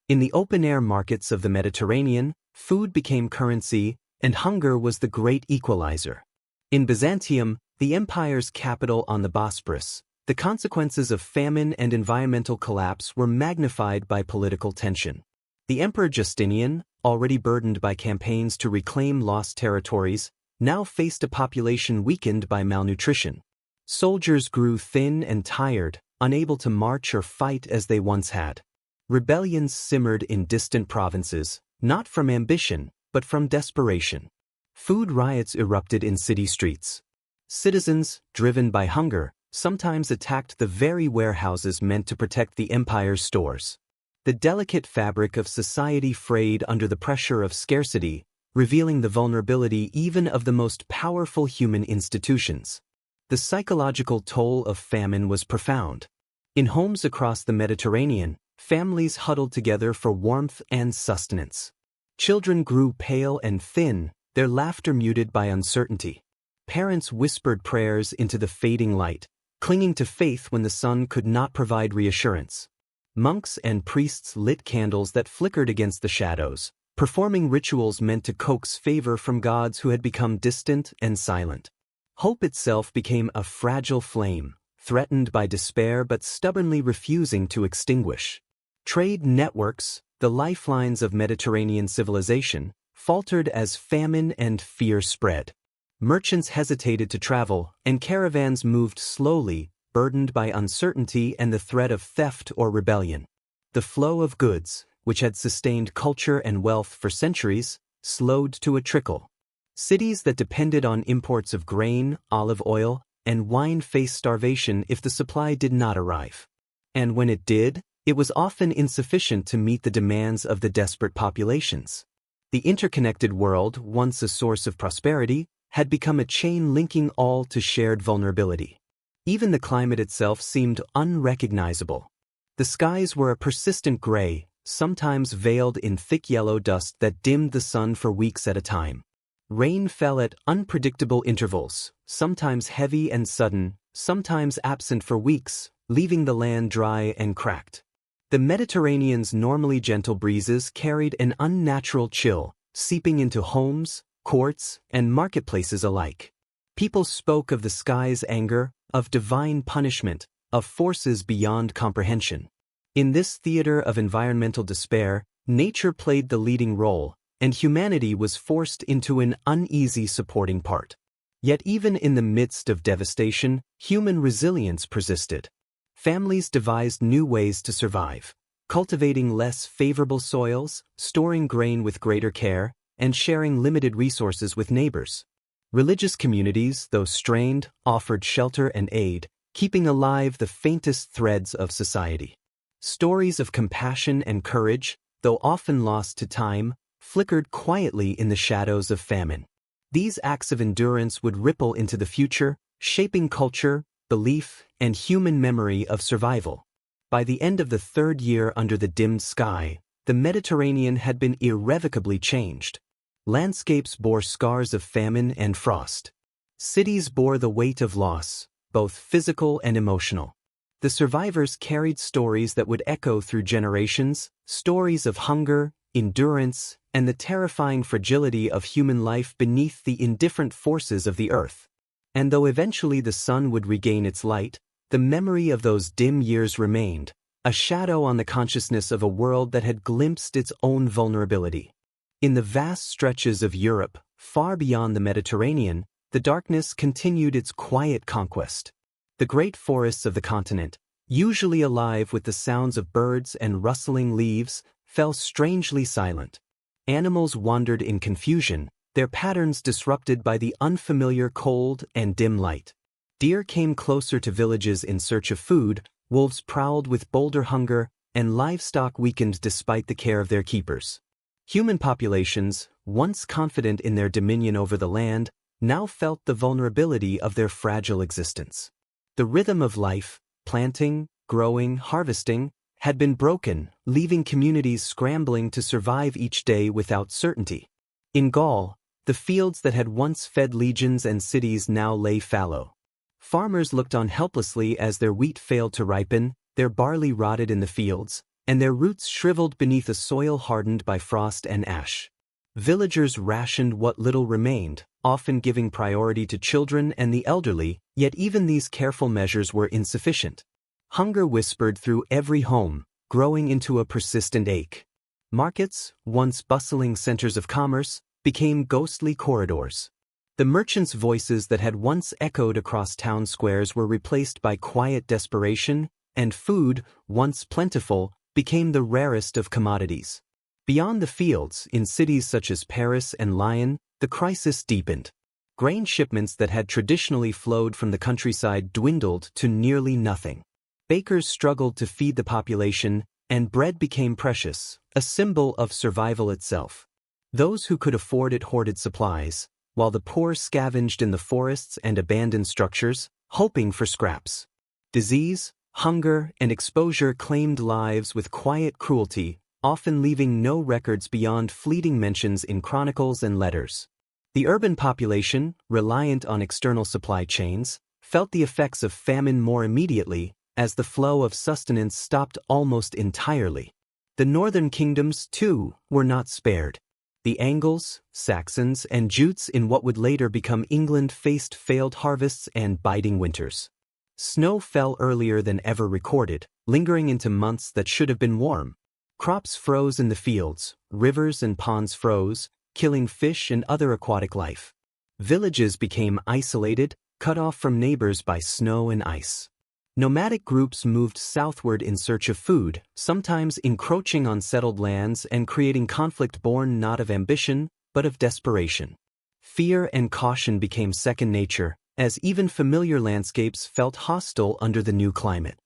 Speaker 1: In the open-air markets of the Mediterranean, food became currency, and hunger was the great equalizer. In Byzantium, the empire's capital on the Bosporus, the consequences of famine and environmental collapse were magnified by political tension. The Emperor Justinian, already burdened by campaigns to reclaim lost territories, now faced a population weakened by malnutrition. Soldiers grew thin and tired, unable to march or fight as they once had. Rebellions simmered in distant provinces, not from ambition, but from desperation. Food riots erupted in city streets. Citizens, driven by hunger, sometimes attacked the very warehouses meant to protect the empire's stores. The delicate fabric of society frayed under the pressure of scarcity, revealing the vulnerability even of the most powerful human institutions. The psychological toll of famine was profound. In homes across the Mediterranean, families huddled together for warmth and sustenance. Children grew pale and thin, their laughter muted by uncertainty. Parents whispered prayers into the fading light, clinging to faith when the sun could not provide reassurance. Monks and priests lit candles that flickered against the shadows, performing rituals meant to coax favor from gods who had become distant and silent. Hope itself became a fragile flame, threatened by despair but stubbornly refusing to extinguish. Trade networks, the lifelines of Mediterranean civilization, faltered as famine and fear spread. Merchants hesitated to travel, and caravans moved slowly, burdened by uncertainty and the threat of theft or rebellion. The flow of goods, which had sustained culture and wealth for centuries, slowed to a trickle. Cities that depended on imports of grain, olive oil, and wine faced starvation if the supply did not arrive. And when it did, it was often insufficient to meet the demands of the desperate populations. The interconnected world, once a source of prosperity, had become a chain linking all to shared vulnerability. Even the climate itself seemed unrecognizable. The skies were a persistent gray, sometimes veiled in thick yellow dust that dimmed the sun for weeks at a time. Rain fell at unpredictable intervals, sometimes heavy and sudden, sometimes absent for weeks, leaving the land dry and cracked. The Mediterranean's normally gentle breezes carried an unnatural chill, seeping into homes, courts, and marketplaces alike. People spoke of the sky's anger, of divine punishment, of forces beyond comprehension. In this theater of environmental despair, nature played the leading role, and humanity was forced into an uneasy supporting part. Yet even in the midst of devastation, human resilience persisted. Families devised new ways to survive, cultivating less favorable soils, storing grain with greater care, and sharing limited resources with neighbors. Religious communities, though strained, offered shelter and aid, keeping alive the faintest threads of society. Stories of compassion and courage, though often lost to time, flickered quietly in the shadows of famine. These acts of endurance would ripple into the future, shaping culture, belief, and human memory of survival. By the end of the third year under the dimmed sky, the Mediterranean had been irrevocably changed. Landscapes bore scars of famine and frost. Cities bore the weight of loss, both physical and emotional. The survivors carried stories that would echo through generations, stories of hunger, endurance, and the terrifying fragility of human life beneath the indifferent forces of the earth. And though eventually the sun would regain its light, the memory of those dim years remained, a shadow on the consciousness of a world that had glimpsed its own vulnerability. In the vast stretches of Europe, far beyond the Mediterranean, the darkness continued its quiet conquest. The great forests of the continent, usually alive with the sounds of birds and rustling leaves, fell strangely silent. Animals wandered in confusion, their patterns disrupted by the unfamiliar cold and dim light. Deer came closer to villages in search of food, wolves prowled with bolder hunger, and livestock weakened despite the care of their keepers. Human populations, once confident in their dominion over the land, now felt the vulnerability of their fragile existence. The rhythm of life, planting, growing, harvesting, had been broken, leaving communities scrambling to survive each day without certainty. In Gaul, the fields that had once fed legions and cities now lay fallow. Farmers looked on helplessly as their wheat failed to ripen, their barley rotted in the fields, and their roots shriveled beneath a soil hardened by frost and ash. Villagers rationed what little remained, often giving priority to children and the elderly, yet even these careful measures were insufficient. Hunger whispered through every home, growing into a persistent ache. Markets, once bustling centers of commerce, became ghostly corridors. The merchants' voices that had once echoed across town squares were replaced by quiet desperation, and food, once plentiful, became the rarest of commodities. Beyond the fields, in cities such as Paris and Lyon, the crisis deepened. Grain shipments that had traditionally flowed from the countryside dwindled to nearly nothing. Bakers struggled to feed the population, and bread became precious, a symbol of survival itself. Those who could afford it hoarded supplies, while the poor scavenged in the forests and abandoned structures, hoping for scraps. Disease, hunger, and exposure claimed lives with quiet cruelty, often leaving no records beyond fleeting mentions in chronicles and letters. The urban population, reliant on external supply chains, felt the effects of famine more immediately, as the flow of sustenance stopped almost entirely. The northern kingdoms, too, were not spared. The Angles, Saxons, and Jutes in what would later become England faced failed harvests and biting winters. Snow fell earlier than ever recorded, lingering into months that should have been warm. Crops froze in the fields, rivers and ponds froze, killing fish and other aquatic life. Villages became isolated, cut off from neighbors by snow and ice. Nomadic groups moved southward in search of food, sometimes encroaching on settled lands and creating conflict born not of ambition, but of desperation. Fear and caution became second nature, as even familiar landscapes felt hostile under the new climate.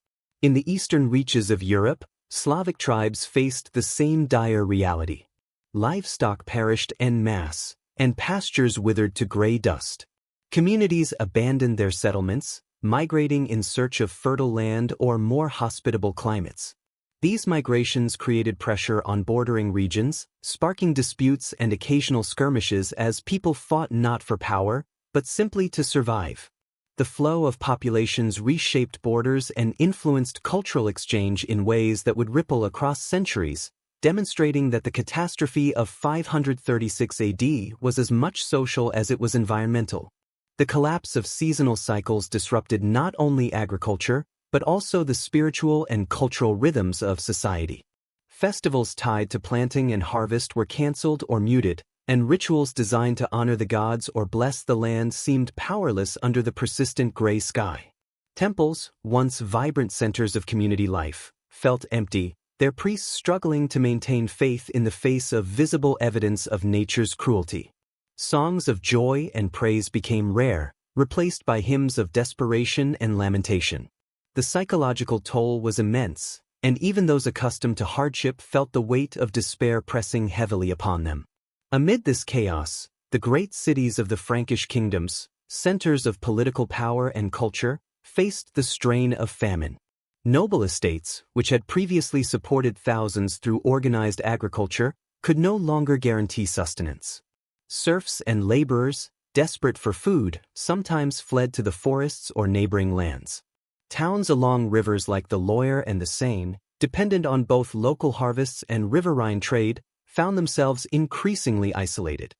Speaker 1: In the eastern reaches of Europe, Slavic tribes faced the same dire reality. Livestock perished en masse, and pastures withered to gray dust. Communities abandoned their settlements, migrating in search of fertile land or more hospitable climates. These migrations created pressure on bordering regions, sparking disputes and occasional skirmishes as people fought not for power, but simply to survive. The flow of populations reshaped borders and influenced cultural exchange in ways that would ripple across centuries, demonstrating that the catastrophe of 536 AD was as much social as it was environmental. The collapse of seasonal cycles disrupted not only agriculture, but also the spiritual and cultural rhythms of society. Festivals tied to planting and harvest were cancelled or muted, and rituals designed to honor the gods or bless the land seemed powerless under the persistent gray sky. Temples, once vibrant centers of community life, felt empty, their priests struggling to maintain faith in the face of visible evidence of nature's cruelty. Songs of joy and praise became rare, replaced by hymns of desperation and lamentation. The psychological toll was immense, and even those accustomed to hardship felt the weight of despair pressing heavily upon them. Amid this chaos, the great cities of the Frankish kingdoms, centers of political power and culture, faced the strain of famine. Noble estates, which had previously supported thousands through organized agriculture, could no longer guarantee sustenance. Serfs and laborers, desperate for food, sometimes fled to the forests or neighboring lands. Towns along rivers like the Loire and the Seine, dependent on both local harvests and riverine trade, found themselves increasingly isolated.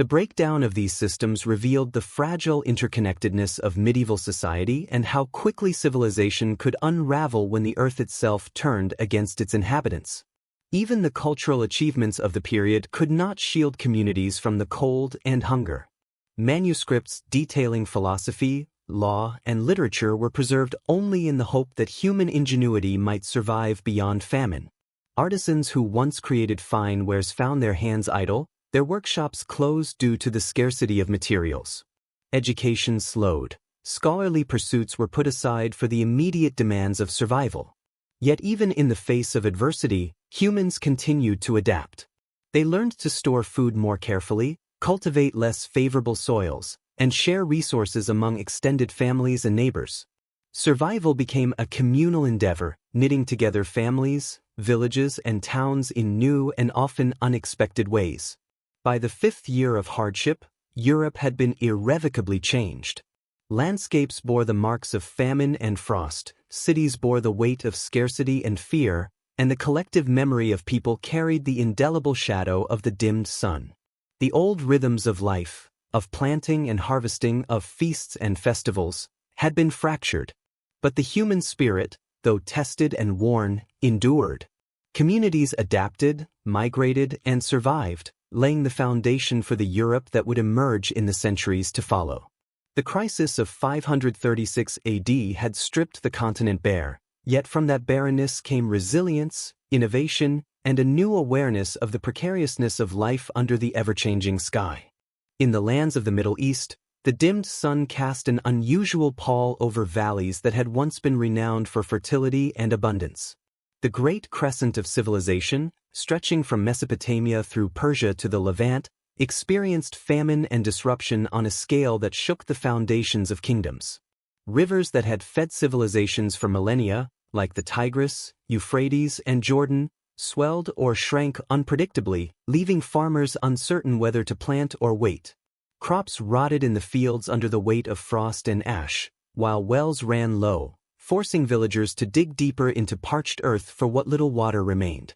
Speaker 1: The breakdown of these systems revealed the fragile interconnectedness of medieval society and how quickly civilization could unravel when the earth itself turned against its inhabitants. Even the cultural achievements of the period could not shield communities from the cold and hunger. Manuscripts detailing philosophy, law, and literature were preserved only in the hope that human ingenuity might survive beyond famine. Artisans who once created fine wares found their hands idle, their workshops closed due to the scarcity of materials. Education slowed. Scholarly pursuits were put aside for the immediate demands of survival. Yet even in the face of adversity, humans continued to adapt. They learned to store food more carefully, cultivate less favorable soils, and share resources among extended families and neighbors. Survival became a communal endeavor, knitting together families, villages, and towns in new and often unexpected ways. By the 5th year of hardship, Europe had been irrevocably changed. Landscapes bore the marks of famine and frost, cities bore the weight of scarcity and fear, and the collective memory of people carried the indelible shadow of the dimmed sun. The old rhythms of life, of planting and harvesting, of feasts and festivals, had been fractured. But the human spirit, though tested and worn, endured. Communities adapted, migrated, and survived, laying the foundation for the Europe that would emerge in the centuries to follow. The crisis of 536 AD had stripped the continent bare, yet from that barrenness came resilience, innovation, and a new awareness of the precariousness of life under the ever-changing sky. In the lands of the Middle East, the dimmed sun cast an unusual pall over valleys that had once been renowned for fertility and abundance. The great crescent of civilization, stretching from Mesopotamia through Persia to the Levant, experienced famine and disruption on a scale that shook the foundations of kingdoms. Rivers that had fed civilizations for millennia, like the Tigris, Euphrates, and Jordan, swelled or shrank unpredictably, leaving farmers uncertain whether to plant or wait. Crops rotted in the fields under the weight of frost and ash, while wells ran low, forcing villagers to dig deeper into parched earth for what little water remained.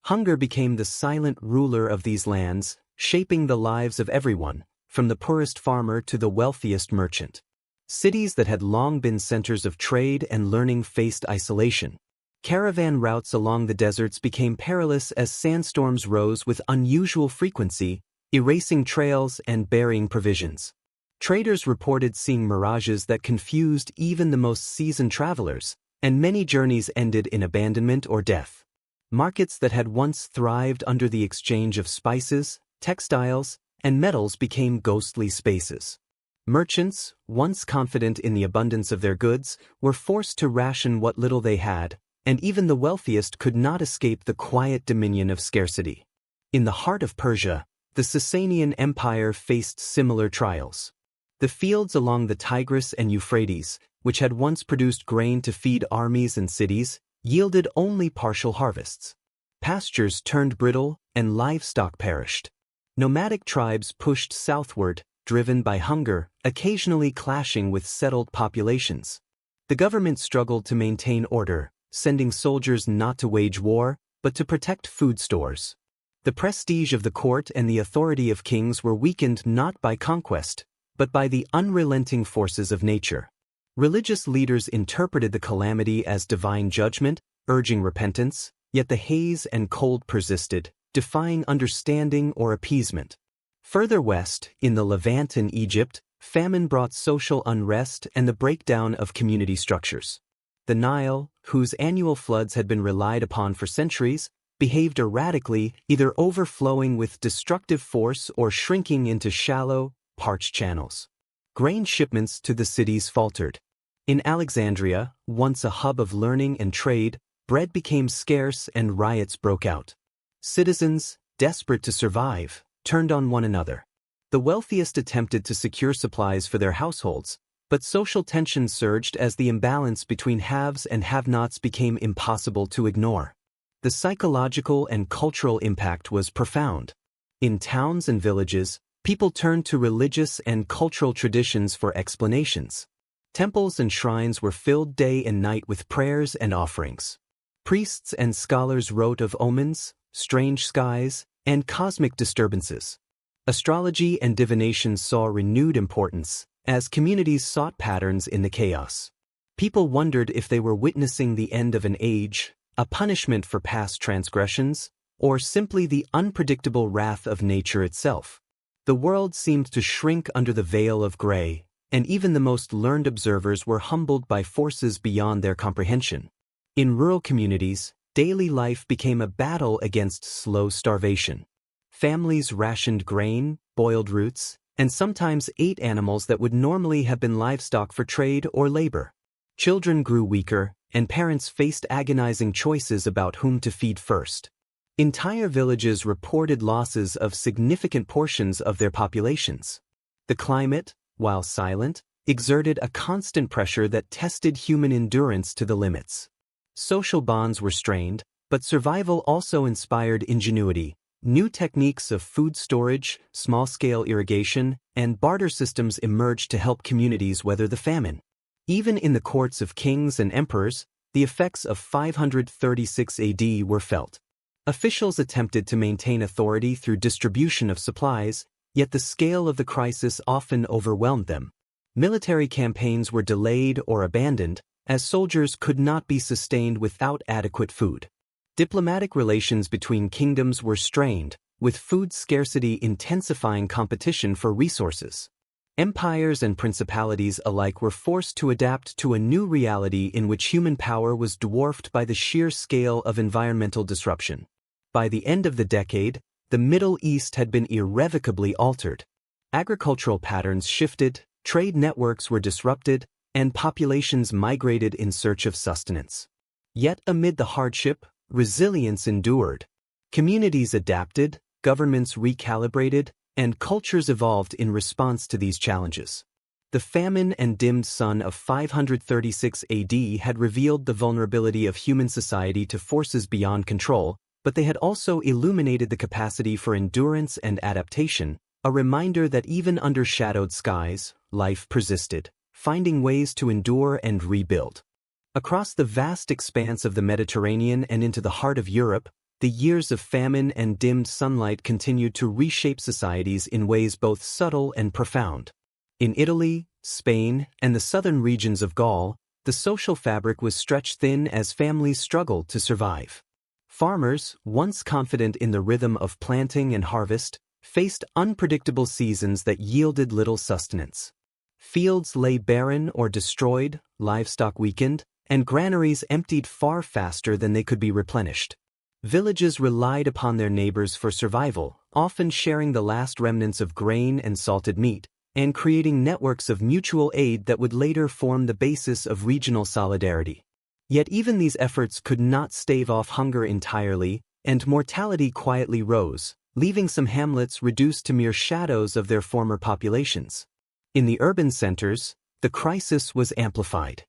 Speaker 1: Hunger became the silent ruler of these lands, shaping the lives of everyone, from the poorest farmer to the wealthiest merchant. Cities that had long been centers of trade and learning faced isolation. Caravan routes along the deserts became perilous as sandstorms rose with unusual frequency, erasing trails and burying provisions. Traders reported seeing mirages that confused even the most seasoned travelers, and many journeys ended in abandonment or death. Markets that had once thrived under the exchange of spices, textiles, and metals became ghostly spaces. Merchants, once confident in the abundance of their goods, were forced to ration what little they had, and even the wealthiest could not escape the quiet dominion of scarcity. In the heart of Persia, the Sasanian Empire faced similar trials. The fields along the Tigris and Euphrates, which had once produced grain to feed armies and cities, yielded only partial harvests. Pastures turned brittle, and livestock perished. Nomadic tribes pushed southward, driven by hunger, occasionally clashing with settled populations. The government struggled to maintain order, sending soldiers not to wage war, but to protect food stores. The prestige of the court and the authority of kings were weakened not by conquest, but by the unrelenting forces of nature. Religious leaders interpreted the calamity as divine judgment, urging repentance, yet the haze and cold persisted, defying understanding or appeasement. Further west, in the Levant and Egypt, famine brought social unrest and the breakdown of community structures. The Nile, whose annual floods had been relied upon for centuries, behaved erratically, either overflowing with destructive force or shrinking into shallow, parched channels. Grain shipments to the cities faltered. In Alexandria, once a hub of learning and trade, bread became scarce and riots broke out. Citizens, desperate to survive, turned on one another. The wealthiest attempted to secure supplies for their households, but social tension surged as the imbalance between haves and have-nots became impossible to ignore. The psychological and cultural impact was profound. In towns and villages, people turned to religious and cultural traditions for explanations. Temples and shrines were filled day and night with prayers and offerings. Priests and scholars wrote of omens, strange skies, and cosmic disturbances. Astrology and divination saw renewed importance as communities sought patterns in the chaos. People wondered if they were witnessing the end of an age, a punishment for past transgressions, or simply the unpredictable wrath of nature itself. The world seemed to shrink under the veil of gray, and even the most learned observers were humbled by forces beyond their comprehension. In rural communities, daily life became a battle against slow starvation. Families rationed grain, boiled roots, and sometimes ate animals that would normally have been livestock for trade or labor. Children grew weaker, and parents faced agonizing choices about whom to feed first. Entire villages reported losses of significant portions of their populations. The climate, while silent, exerted a constant pressure that tested human endurance to the limits. Social bonds were strained, but survival also inspired ingenuity. New techniques of food storage, small-scale irrigation, and barter systems emerged to help communities weather the famine. Even in the courts of kings and emperors, the effects of 536 AD were felt. Officials attempted to maintain authority through distribution of supplies, yet the scale of the crisis often overwhelmed them. Military campaigns were delayed or abandoned, as soldiers could not be sustained without adequate food. Diplomatic relations between kingdoms were strained, with food scarcity intensifying competition for resources. Empires and principalities alike were forced to adapt to a new reality in which human power was dwarfed by the sheer scale of environmental disruption. By the end of the decade, the Middle East had been irrevocably altered. Agricultural patterns shifted, trade networks were disrupted, and populations migrated in search of sustenance. Yet amid the hardship, resilience endured. Communities adapted, governments recalibrated, and cultures evolved in response to these challenges. The famine and dimmed sun of 536 AD had revealed the vulnerability of human society to forces beyond control, but they had also illuminated the capacity for endurance and adaptation, a reminder that even under shadowed skies, life persisted, finding ways to endure and rebuild. Across the vast expanse of the Mediterranean and into the heart of Europe, the years of famine and dimmed sunlight continued to reshape societies in ways both subtle and profound. In Italy, Spain, and the southern regions of Gaul, the social fabric was stretched thin as families struggled to survive. Farmers, once confident in the rhythm of planting and harvest, faced unpredictable seasons that yielded little sustenance. Fields lay barren or destroyed, livestock weakened, and granaries emptied far faster than they could be replenished. Villages relied upon their neighbors for survival, often sharing the last remnants of grain and salted meat, and creating networks of mutual aid that would later form the basis of regional solidarity. Yet even these efforts could not stave off hunger entirely, and mortality quietly rose, leaving some hamlets reduced to mere shadows of their former populations. In the urban centers, the crisis was amplified.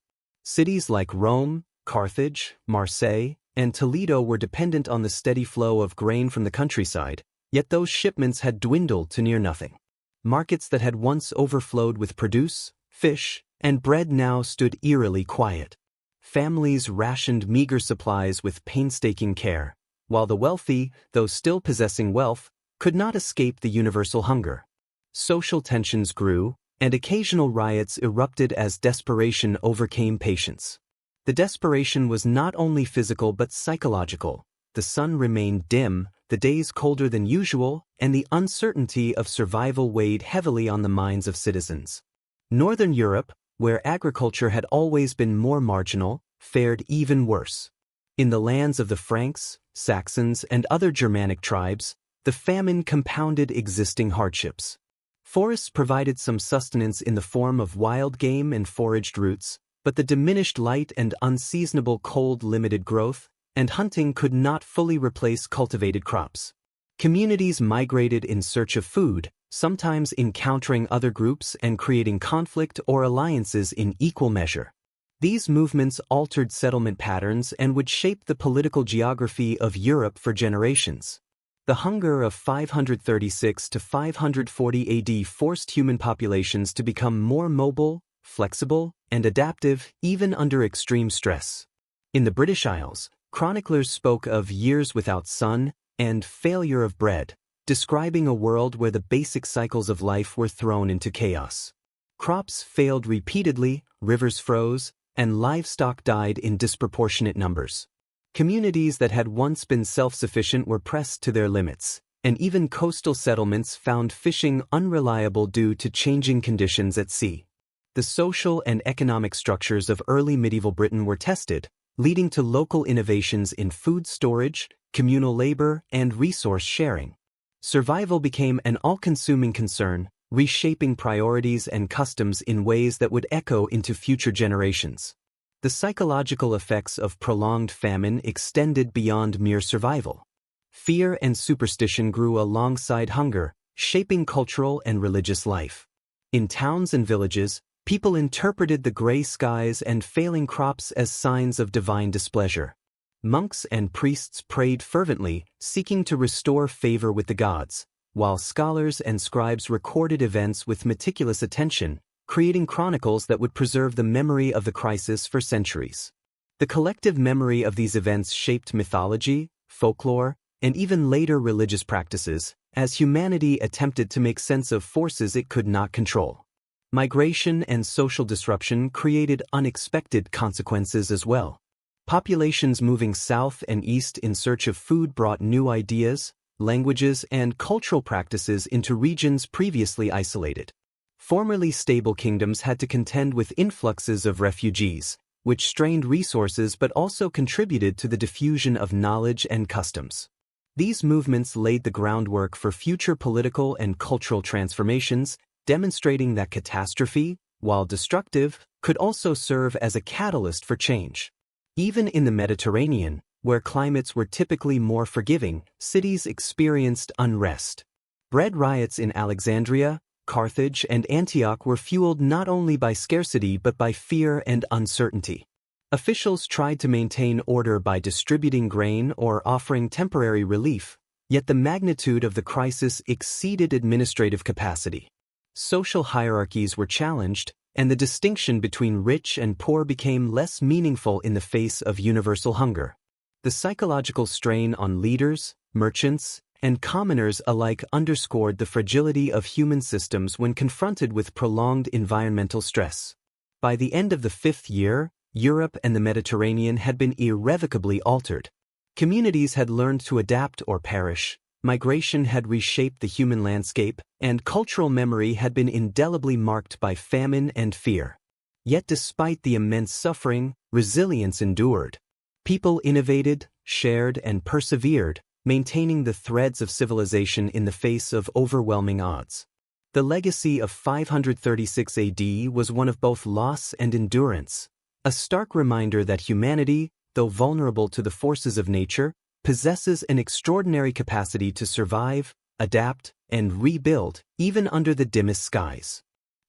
Speaker 1: Cities like Rome, Carthage, Marseille, and Toledo were dependent on the steady flow of grain from the countryside, yet those shipments had dwindled to near nothing. Markets that had once overflowed with produce, fish, and bread now stood eerily quiet. Families rationed meager supplies with painstaking care, while the wealthy, though still possessing wealth, could not escape the universal hunger. Social tensions grew, and occasional riots erupted as desperation overcame patience. The desperation was not only physical but psychological. The sun remained dim, the days colder than usual, and the uncertainty of survival weighed heavily on the minds of citizens. Northern Europe, where agriculture had always been more marginal, fared even worse. In the lands of the Franks, Saxons, and other Germanic tribes, the famine compounded existing hardships. Forests provided some sustenance in the form of wild game and foraged roots, but the diminished light and unseasonable cold limited growth, and hunting could not fully replace cultivated crops. Communities migrated in search of food, sometimes encountering other groups and creating conflict or alliances in equal measure. These movements altered settlement patterns and would shape the political geography of Europe for generations. The hunger of 536 to 540 AD forced human populations to become more mobile, flexible, and adaptive even under extreme stress. In the British Isles, chroniclers spoke of years without sun and failure of bread, describing a world where the basic cycles of life were thrown into chaos. Crops failed repeatedly, rivers froze, and livestock died in disproportionate numbers. Communities that had once been self-sufficient were pressed to their limits, and even coastal settlements found fishing unreliable due to changing conditions at sea. The social and economic structures of early medieval Britain were tested, leading to local innovations in food storage, communal labor, and resource sharing. Survival became an all-consuming concern, reshaping priorities and customs in ways that would echo into future generations. The psychological effects of prolonged famine extended beyond mere survival. Fear and superstition grew alongside hunger, shaping cultural and religious life. In towns and villages, people interpreted the gray skies and failing crops as signs of divine displeasure. Monks and priests prayed fervently, seeking to restore favor with the gods, while scholars and scribes recorded events with meticulous attention, creating chronicles that would preserve the memory of the crisis for centuries. The collective memory of these events shaped mythology, folklore, and even later religious practices, as humanity attempted to make sense of forces it could not control. Migration and social disruption created unexpected consequences as well. Populations moving south and east in search of food brought new ideas, languages, and cultural practices into regions previously isolated. Formerly stable kingdoms had to contend with influxes of refugees, which strained resources but also contributed to the diffusion of knowledge and customs. These movements laid the groundwork for future political and cultural transformations, demonstrating that catastrophe, while destructive, could also serve as a catalyst for change. Even in the Mediterranean, where climates were typically more forgiving, cities experienced unrest. Bread riots in Alexandria, Carthage, and Antioch were fueled not only by scarcity but by fear and uncertainty. Officials tried to maintain order by distributing grain or offering temporary relief, yet the magnitude of the crisis exceeded administrative capacity. Social hierarchies were challenged, and the distinction between rich and poor became less meaningful in the face of universal hunger. The psychological strain on leaders, merchants, and commoners alike underscored the fragility of human systems when confronted with prolonged environmental stress. By the end of the 5th year, Europe and the Mediterranean had been irrevocably altered. Communities had learned to adapt or perish, migration had reshaped the human landscape, and cultural memory had been indelibly marked by famine and fear. Yet despite the immense suffering, resilience endured. People innovated, shared, and persevered, maintaining the threads of civilization in the face of overwhelming odds. The legacy of 536 AD was one of both loss and endurance, a stark reminder that humanity, though vulnerable to the forces of nature, possesses an extraordinary capacity to survive, adapt, and rebuild, even under the dimmest skies.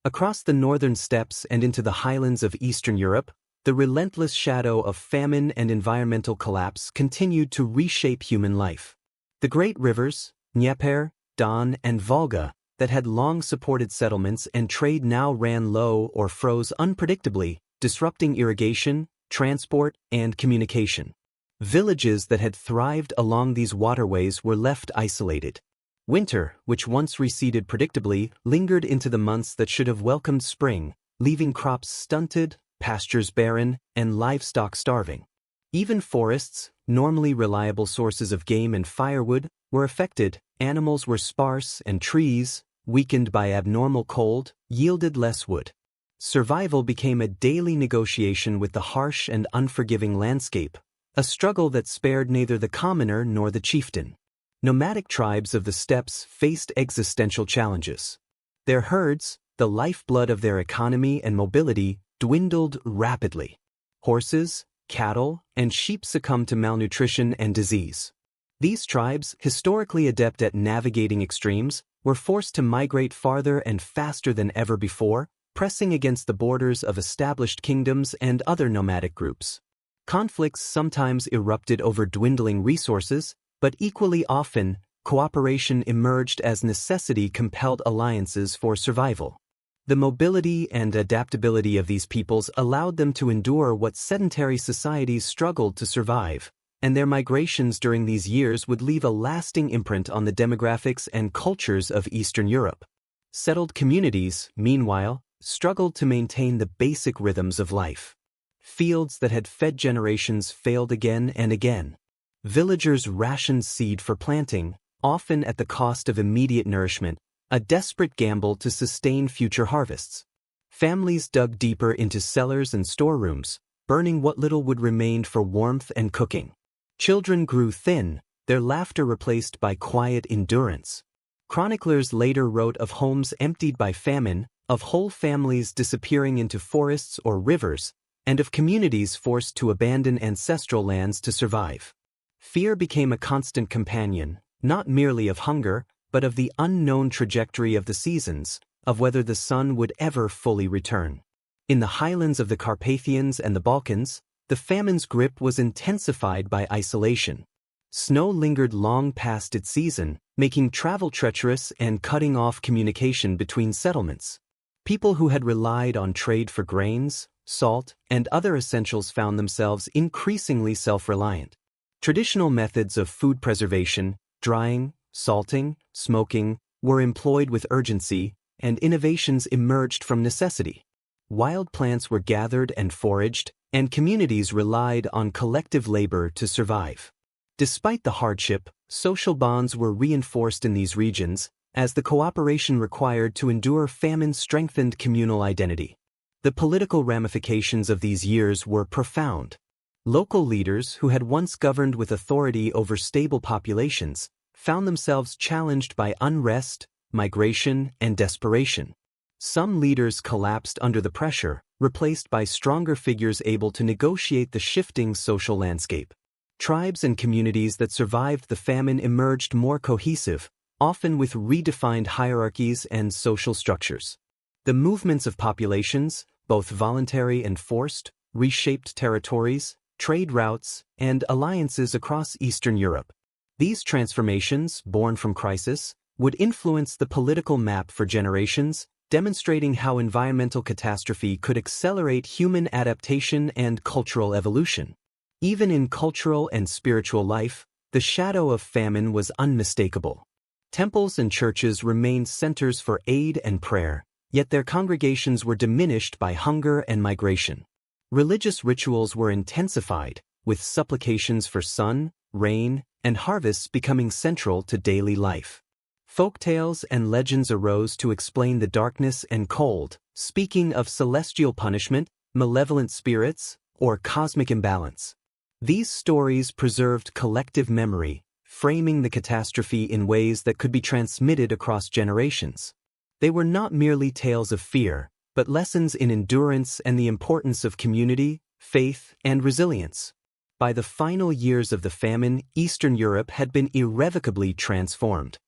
Speaker 1: Across the northern steppes and into the highlands of Eastern Europe, the relentless shadow of famine and environmental collapse continued to reshape human life. The great rivers, Dnieper, Don, and Volga, that had long supported settlements and trade now ran low or froze unpredictably, disrupting irrigation, transport, and communication. Villages that had thrived along these waterways were left isolated. Winter, which once receded predictably, lingered into the months that should have welcomed spring, leaving crops stunted, pastures barren, and livestock starving. Even forests, normally reliable sources of game and firewood, were affected. Animals were sparse, and trees, weakened by abnormal cold, yielded less wood. Survival became a daily negotiation with the harsh and unforgiving landscape, a struggle that spared neither the commoner nor the chieftain. Nomadic tribes of the steppes faced existential challenges. Their herds, the lifeblood of their economy and mobility, dwindled rapidly. Horses, cattle, and sheep succumbed to malnutrition and disease. These tribes, historically adept at navigating extremes, were forced to migrate farther and faster than ever before, pressing against the borders of established kingdoms and other nomadic groups. Conflicts sometimes erupted over dwindling resources, but equally often, cooperation emerged as necessity compelled alliances for survival. The mobility and adaptability of these peoples allowed them to endure what sedentary societies struggled to survive, and their migrations during these years would leave a lasting imprint on the demographics and cultures of Eastern Europe. Settled communities, meanwhile, struggled to maintain the basic rhythms of life. Fields that had fed generations failed again and again. Villagers rationed seed for planting, often at the cost of immediate nourishment, a desperate gamble to sustain future harvests. Families dug deeper into cellars and storerooms, burning what little would remain for warmth and cooking. Children grew thin, their laughter replaced by quiet endurance. Chroniclers later wrote of homes emptied by famine, of whole families disappearing into forests or rivers, and of communities forced to abandon ancestral lands to survive. Fear became a constant companion, not merely of hunger, but of the unknown trajectory of the seasons, of whether the sun would ever fully return. In the highlands of the Carpathians and the Balkans, the famine's grip was intensified by isolation. Snow lingered long past its season, making travel treacherous and cutting off communication between settlements. People who had relied on trade for grains, salt, and other essentials found themselves increasingly self-reliant. Traditional methods of food preservation, drying, salting, smoking, were employed with urgency, and innovations emerged from necessity. Wild plants were gathered and foraged, and communities relied on collective labor to survive. Despite the hardship, social bonds were reinforced in these regions, as the cooperation required to endure famine strengthened communal identity. The political ramifications of these years were profound. Local leaders who had once governed with authority over stable populations found themselves challenged by unrest, migration, and desperation. Some leaders collapsed under the pressure, replaced by stronger figures able to negotiate the shifting social landscape. Tribes and communities that survived the famine emerged more cohesive, often with redefined hierarchies and social structures. The movements of populations, both voluntary and forced, reshaped territories, trade routes, and alliances across Eastern Europe. These transformations, born from crisis, would influence the political map for generations, demonstrating how environmental catastrophe could accelerate human adaptation and cultural evolution. Even in cultural and spiritual life, the shadow of famine was unmistakable. Temples and churches remained centers for aid and prayer, yet their congregations were diminished by hunger and migration. Religious rituals were intensified, with supplications for sun, rain, and harvests becoming central to daily life. Folktales and legends arose to explain the darkness and cold, speaking of celestial punishment, malevolent spirits, or cosmic imbalance. These stories preserved collective memory, framing the catastrophe in ways that could be transmitted across generations. They were not merely tales of fear, but lessons in endurance and the importance of community, faith, and resilience. By the final years of the famine, Eastern Europe had been irrevocably transformed.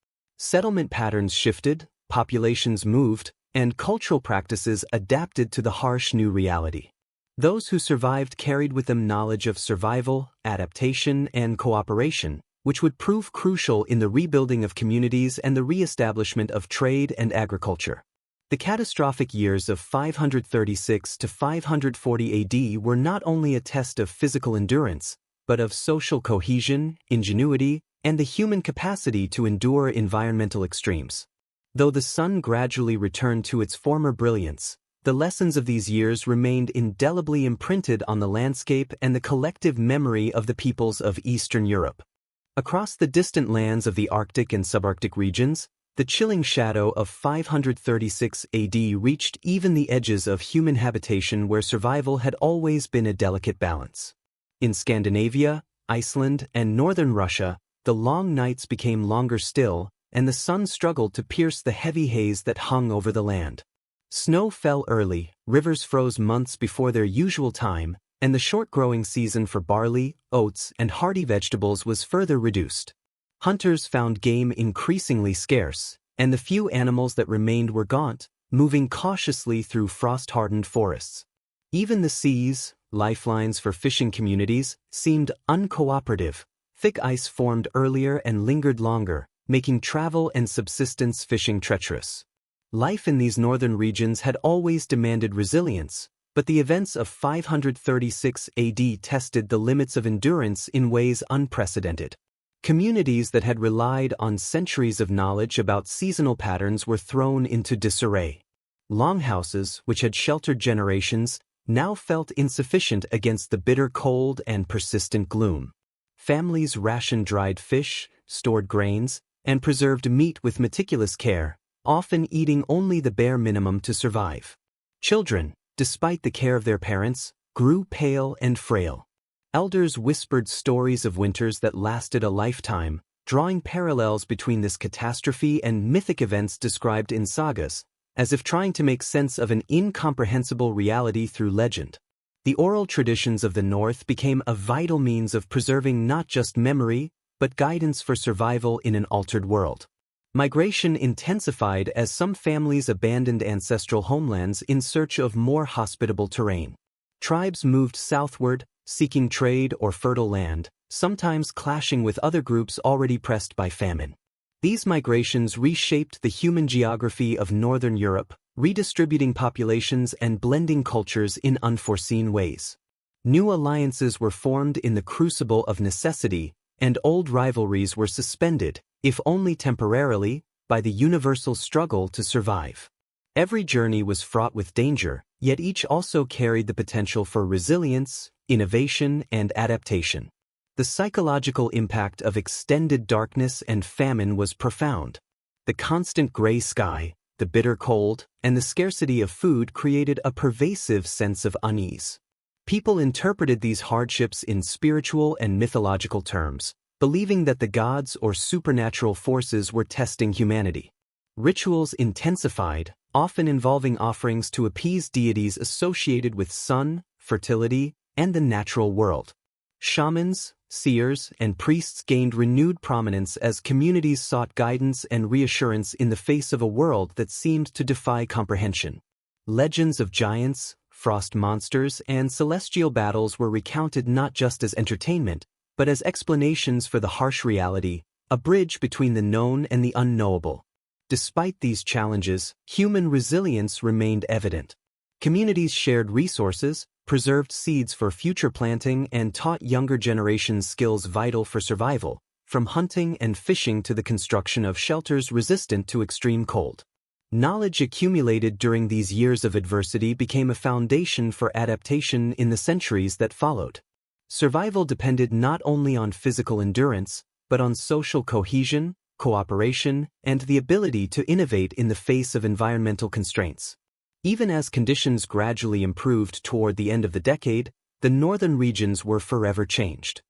Speaker 1: Settlement patterns shifted, populations moved, and cultural practices adapted to the harsh new reality. Those who survived carried with them knowledge of survival, adaptation, and cooperation, which would prove crucial in the rebuilding of communities and the re-establishment of trade and agriculture. The catastrophic years of 536 to 540 AD were not only a test of physical endurance, but of social cohesion, ingenuity, and the human capacity to endure environmental extremes. Though the sun gradually returned to its former brilliance, the lessons of these years remained indelibly imprinted on the landscape and the collective memory of the peoples of Eastern Europe. Across the distant lands of the Arctic and subarctic regions, the chilling shadow of 536 AD reached even the edges of human habitation where survival had always been a delicate balance. In Scandinavia, Iceland, and northern Russia, the long nights became longer still, and the sun struggled to pierce the heavy haze that hung over the land. Snow fell early, rivers froze months before their usual time, and the short growing season for barley, oats, and hardy vegetables was further reduced. Hunters found game increasingly scarce, and the few animals that remained were gaunt, moving cautiously through frost-hardened forests. Even the seas, lifelines for fishing communities, seemed uncooperative. Thick ice formed earlier and lingered longer, making travel and subsistence fishing treacherous. Life in these northern regions had always demanded resilience, But the events of 536 AD tested the limits of endurance in ways unprecedented. Communities that had relied on centuries of knowledge about seasonal patterns were thrown into disarray. Longhouses, which had sheltered generations, now felt insufficient against the bitter cold and persistent gloom. Families rationed dried fish, stored grains, and preserved meat with meticulous care, often eating only the bare minimum to survive. Children, despite the care of their parents, grew pale and frail. Elders whispered stories of winters that lasted a lifetime, drawing parallels between this catastrophe and mythic events described in sagas, as if trying to make sense of an incomprehensible reality through legend. The oral traditions of the North became a vital means of preserving not just memory, but guidance for survival in an altered world. Migration intensified as some families abandoned ancestral homelands in search of more hospitable terrain. Tribes moved southward, seeking trade or fertile land, sometimes clashing with other groups already pressed by famine. These migrations reshaped the human geography of northern Europe, redistributing populations and blending cultures in unforeseen ways. New alliances were formed in the crucible of necessity, and old rivalries were suspended, if only temporarily, by the universal struggle to survive. Every journey was fraught with danger, yet each also carried the potential for resilience, innovation, and adaptation. The psychological impact of extended darkness and famine was profound. The constant gray sky, the bitter cold, and the scarcity of food created a pervasive sense of unease. People interpreted these hardships in spiritual and mythological terms, believing that the gods or supernatural forces were testing humanity. Rituals intensified, often involving offerings to appease deities associated with sun, fertility, and the natural world. Shamans, seers, and priests gained renewed prominence as communities sought guidance and reassurance in the face of a world that seemed to defy comprehension. Legends of giants, frost monsters, and celestial battles were recounted not just as entertainment, but as explanations for the harsh reality, a bridge between the known and the unknowable. Despite these challenges, human resilience remained evident. Communities shared resources, preserved seeds for future planting, and taught younger generations skills vital for survival, from hunting and fishing to the construction of shelters resistant to extreme cold. Knowledge accumulated during these years of adversity became a foundation for adaptation in the centuries that followed. Survival depended not only on physical endurance, but on social cohesion, cooperation, and the ability to innovate in the face of environmental constraints. Even as conditions gradually improved toward the end of the decade, the northern regions were forever changed.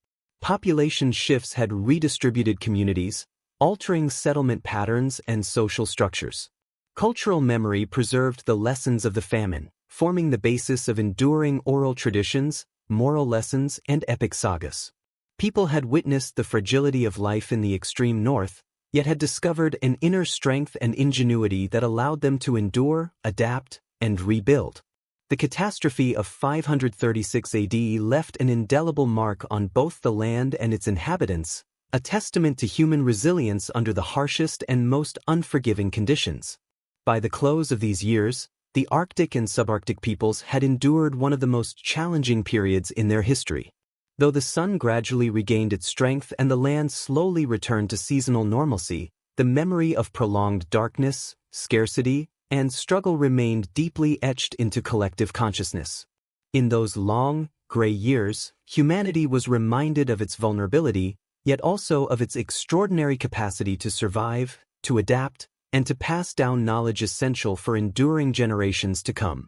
Speaker 1: Population shifts had redistributed communities, altering settlement patterns and social structures. Cultural memory preserved the lessons of the famine, forming the basis of enduring oral traditions, moral lessons, and epic sagas. People had witnessed the fragility of life in the extreme north, yet had discovered an inner strength and ingenuity that allowed them to endure, adapt, and rebuild. The catastrophe of 536 AD left an indelible mark on both the land and its inhabitants, a testament to human resilience under the harshest and most unforgiving conditions. By the close of these years, the Arctic and subarctic peoples had endured one of the most challenging periods in their history. Though the sun gradually regained its strength and the land slowly returned to seasonal normalcy, the memory of prolonged darkness, scarcity, and struggle remained deeply etched into collective consciousness. In those long, gray years, humanity was reminded of its vulnerability, yet also of its extraordinary capacity to survive, to adapt, and to pass down knowledge essential for enduring generations to come.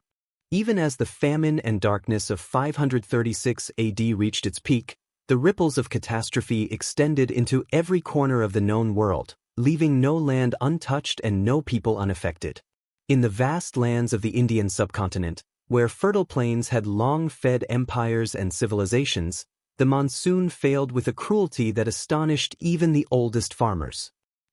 Speaker 1: Even as the famine and darkness of 536 AD reached its peak, the ripples of catastrophe extended into every corner of the known world, leaving no land untouched and no people unaffected. In the vast lands of the Indian subcontinent, where fertile plains had long fed empires and civilizations, the monsoon failed with a cruelty that astonished even the oldest farmers.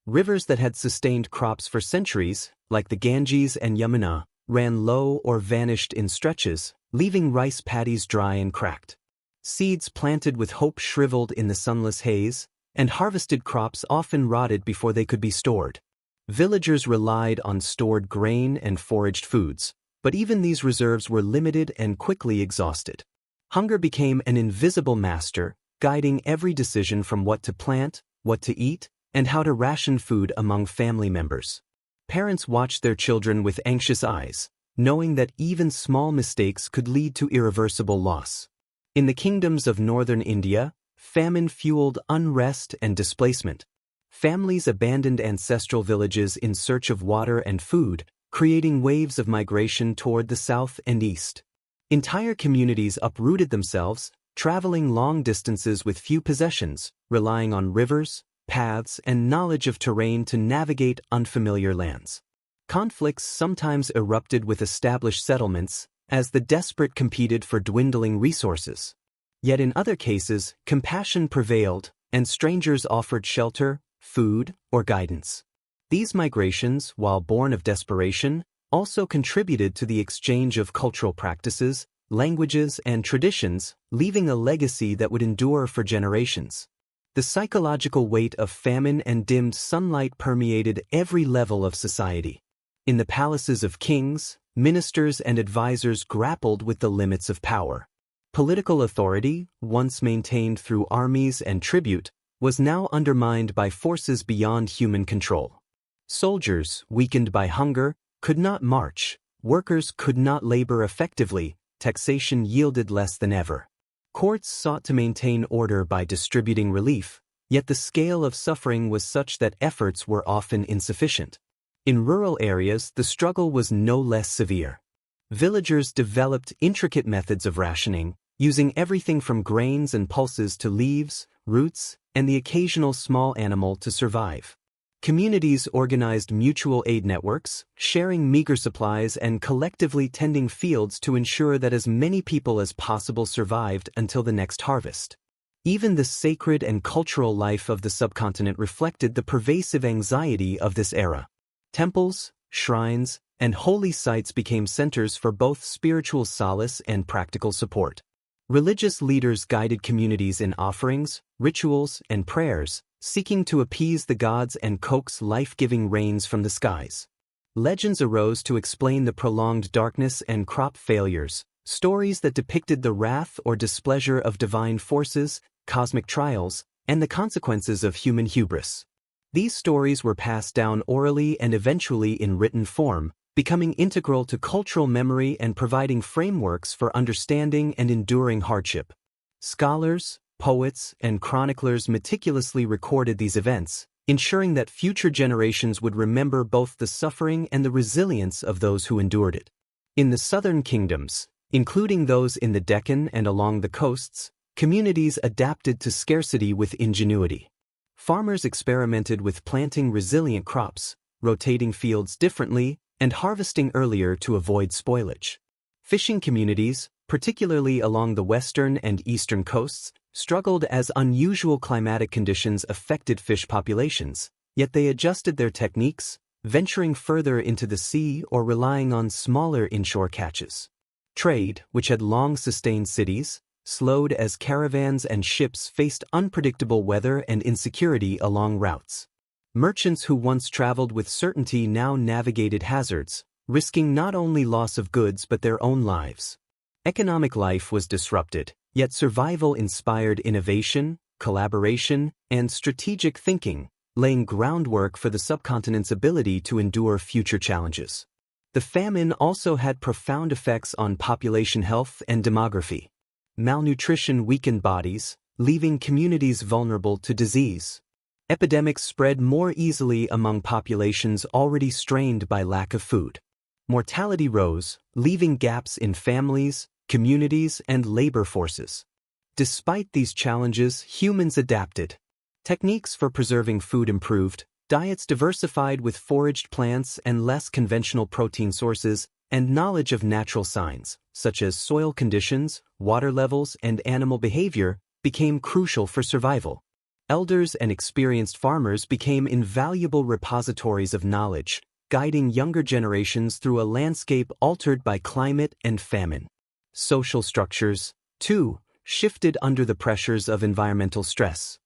Speaker 1: Rivers that had sustained crops for centuries, like the Ganges and Yamuna, ran low or vanished in stretches, leaving rice paddies dry and cracked. Seeds planted with hope shriveled in the sunless haze, and harvested crops often rotted before they could be stored. Villagers relied on stored grain and foraged foods, But even these reserves were limited and quickly exhausted. Hunger became an invisible master, guiding every decision from what to plant, what to eat, and how to ration food among family members. Parents watched their children with anxious eyes, knowing that even small mistakes could lead to irreversible loss. In the kingdoms of northern India, famine fueled unrest and displacement. Families abandoned ancestral villages in search of water and food, creating waves of migration toward the south and east. Entire communities uprooted themselves, traveling long distances with few possessions, relying on rivers, paths, and knowledge of terrain to navigate unfamiliar lands. Conflicts sometimes erupted with established settlements, as the desperate competed for dwindling resources. Yet in other cases, compassion prevailed, and strangers offered shelter, food, or guidance. These migrations, while born of desperation, also contributed to the exchange of cultural practices, languages, and traditions, leaving a legacy that would endure for generations. The psychological weight of famine and dimmed sunlight permeated every level of society. In the palaces of kings, ministers and advisors grappled with the limits of power. Political authority, once maintained through armies and tribute, was now undermined by forces beyond human control. Soldiers, weakened by hunger, could not march, workers could not labor effectively, taxation yielded less than ever. Courts sought to maintain order by distributing relief, yet the scale of suffering was such that efforts were often insufficient. In rural areas, the struggle was no less severe. Villagers developed intricate methods of rationing, using everything from grains and pulses to leaves, roots, and the occasional small animal to survive. Communities organized mutual aid networks, sharing meager supplies and collectively tending fields to ensure that as many people as possible survived until the next harvest. Even the sacred and cultural life of the subcontinent reflected the pervasive anxiety of this era. Temples, shrines, and holy sites became centers for both spiritual solace and practical support. Religious leaders guided communities in offerings, rituals, and prayers, seeking to appease the gods and coax life-giving rains from the skies. Legends arose to explain the prolonged darkness and crop failures, stories that depicted the wrath or displeasure of divine forces, cosmic trials, and the consequences of human hubris. These stories were passed down orally and eventually in written form, becoming integral to cultural memory and providing frameworks for understanding and enduring hardship. Scholars, poets, and chroniclers meticulously recorded these events, ensuring that future generations would remember both the suffering and the resilience of those who endured it. In the southern kingdoms, including those in the Deccan and along the coasts, communities adapted to scarcity with ingenuity. Farmers experimented with planting resilient crops, rotating fields differently, and harvesting earlier to avoid spoilage. Fishing communities, particularly along the western and eastern coasts, struggled as unusual climatic conditions affected fish populations, yet they adjusted their techniques, venturing further into the sea or relying on smaller inshore catches. Trade, which had long sustained cities, slowed as caravans and ships faced unpredictable weather and insecurity along routes. Merchants who once traveled with certainty now navigated hazards, risking not only loss of goods but their own lives. Economic life was disrupted, yet survival inspired innovation, collaboration, and strategic thinking, laying groundwork for the subcontinent's ability to endure future challenges. The famine also had profound effects on population health and demography. Malnutrition weakened bodies, leaving communities vulnerable to disease. Epidemics spread more easily among populations already strained by lack of food. Mortality rose, leaving gaps in families, communities, and labor forces. Despite these challenges, humans adapted. Techniques for preserving food improved, diets diversified with foraged plants and less conventional protein sources, and knowledge of natural signs, such as soil conditions, water levels, and animal behavior, became crucial for survival. Elders and experienced farmers became invaluable repositories of knowledge, guiding younger generations through a landscape altered by climate and famine. Social structures, too, shifted under the pressures of environmental stress.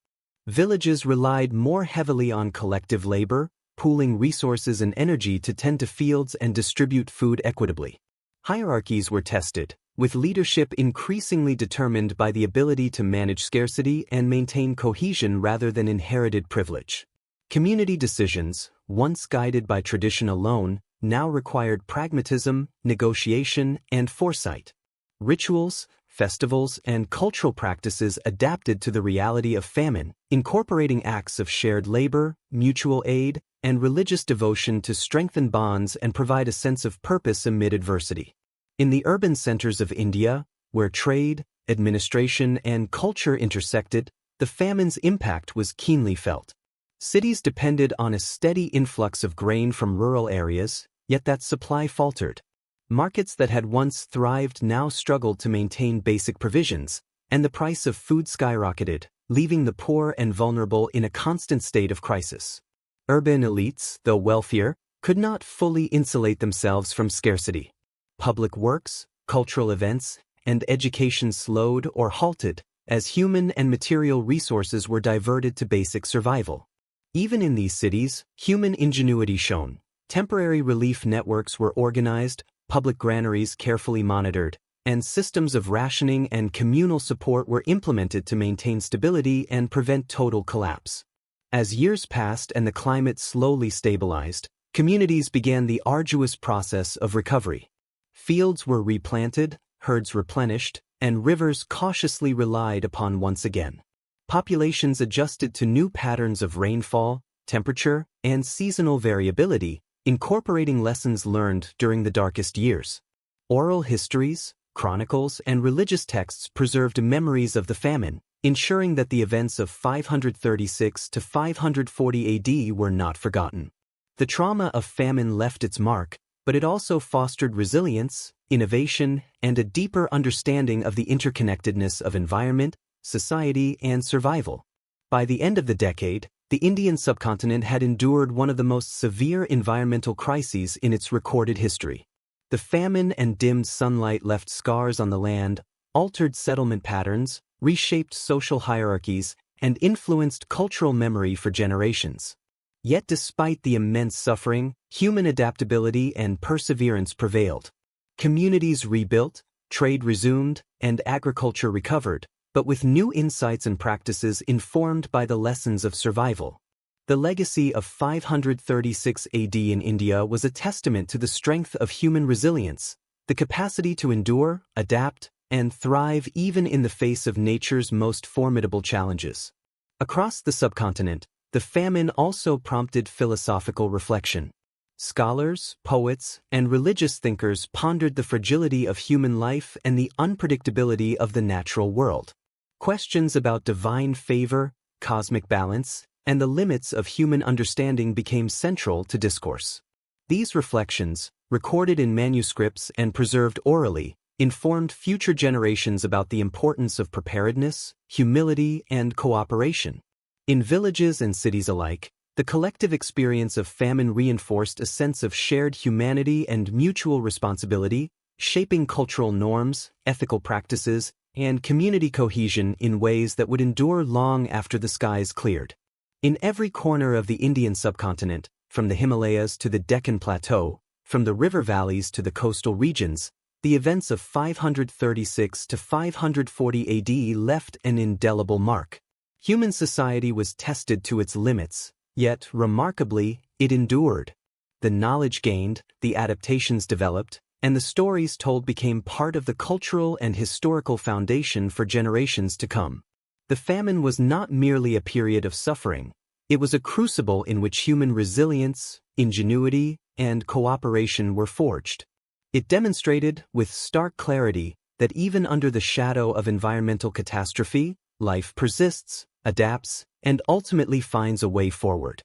Speaker 1: Villages relied more heavily on collective labor, pooling resources and energy to tend to fields and distribute food equitably. Hierarchies were tested, with leadership increasingly determined by the ability to manage scarcity and maintain cohesion rather than inherited privilege. Community decisions, once guided by tradition alone, now required pragmatism, negotiation, and foresight. Rituals, festivals, and cultural practices adapted to the reality of famine, incorporating acts of shared labor, mutual aid, and religious devotion to strengthen bonds and provide a sense of purpose amid adversity. In the urban centers of India, where trade, administration, and culture intersected, the famine's impact was keenly felt. Cities depended on a steady influx of grain from rural areas, yet that supply faltered. Markets that had once thrived now struggled to maintain basic provisions, and the price of food skyrocketed, leaving the poor and vulnerable in a constant state of crisis. Urban elites, though wealthier, could not fully insulate themselves from scarcity. Public works, cultural events, and education slowed or halted as human and material resources were diverted to basic survival. Even in these cities, human ingenuity shone. Temporary relief networks were organized, public granaries carefully monitored, and systems of rationing and communal support were implemented to maintain stability and prevent total collapse. As years passed and the climate slowly stabilized, communities began the arduous process of recovery. Fields were replanted, herds replenished, and rivers cautiously relied upon once again. Populations adjusted to new patterns of rainfall, temperature, and seasonal variability, incorporating lessons learned during the darkest years. Oral histories, chronicles, and religious texts preserved memories of the famine, ensuring that the events of 536 to 540 AD were not forgotten. The trauma of famine left its mark, but it also fostered resilience, innovation, and a deeper understanding of the interconnectedness of environment, society, and survival. By the end of the decade, the Indian subcontinent had endured one of the most severe environmental crises in its recorded history. The famine and dimmed sunlight left scars on the land, altered settlement patterns, reshaped social hierarchies, and influenced cultural memory for generations. Yet despite the immense suffering, human adaptability and perseverance prevailed. Communities rebuilt, trade resumed, and agriculture recovered, but with new insights and practices informed by the lessons of survival. The legacy of 536 AD in India was a testament to the strength of human resilience, the capacity to endure, adapt, and thrive even in the face of nature's most formidable challenges. Across the subcontinent, the famine also prompted philosophical reflection. Scholars, poets, and religious thinkers pondered the fragility of human life and the unpredictability of the natural world. Questions about divine favor, cosmic balance, and the limits of human understanding became central to discourse. These reflections, recorded in manuscripts and preserved orally, informed future generations about the importance of preparedness, humility, and cooperation. In villages and cities alike, the collective experience of famine reinforced a sense of shared humanity and mutual responsibility, shaping cultural norms, ethical practices, and community cohesion in ways that would endure long after the skies cleared. In every corner of the Indian subcontinent, from the Himalayas to the Deccan Plateau, from the river valleys to the coastal regions, the events of 536 to 540 AD left an indelible mark. Human society was tested to its limits, yet, remarkably, it endured. The knowledge gained, the adaptations developed, and the stories told became part of the cultural and historical foundation for generations to come. The famine was not merely a period of suffering, it was a crucible in which human resilience, ingenuity, and cooperation were forged. It demonstrated, with stark clarity, that even under the shadow of environmental catastrophe, life persists, adapts, and ultimately finds a way forward.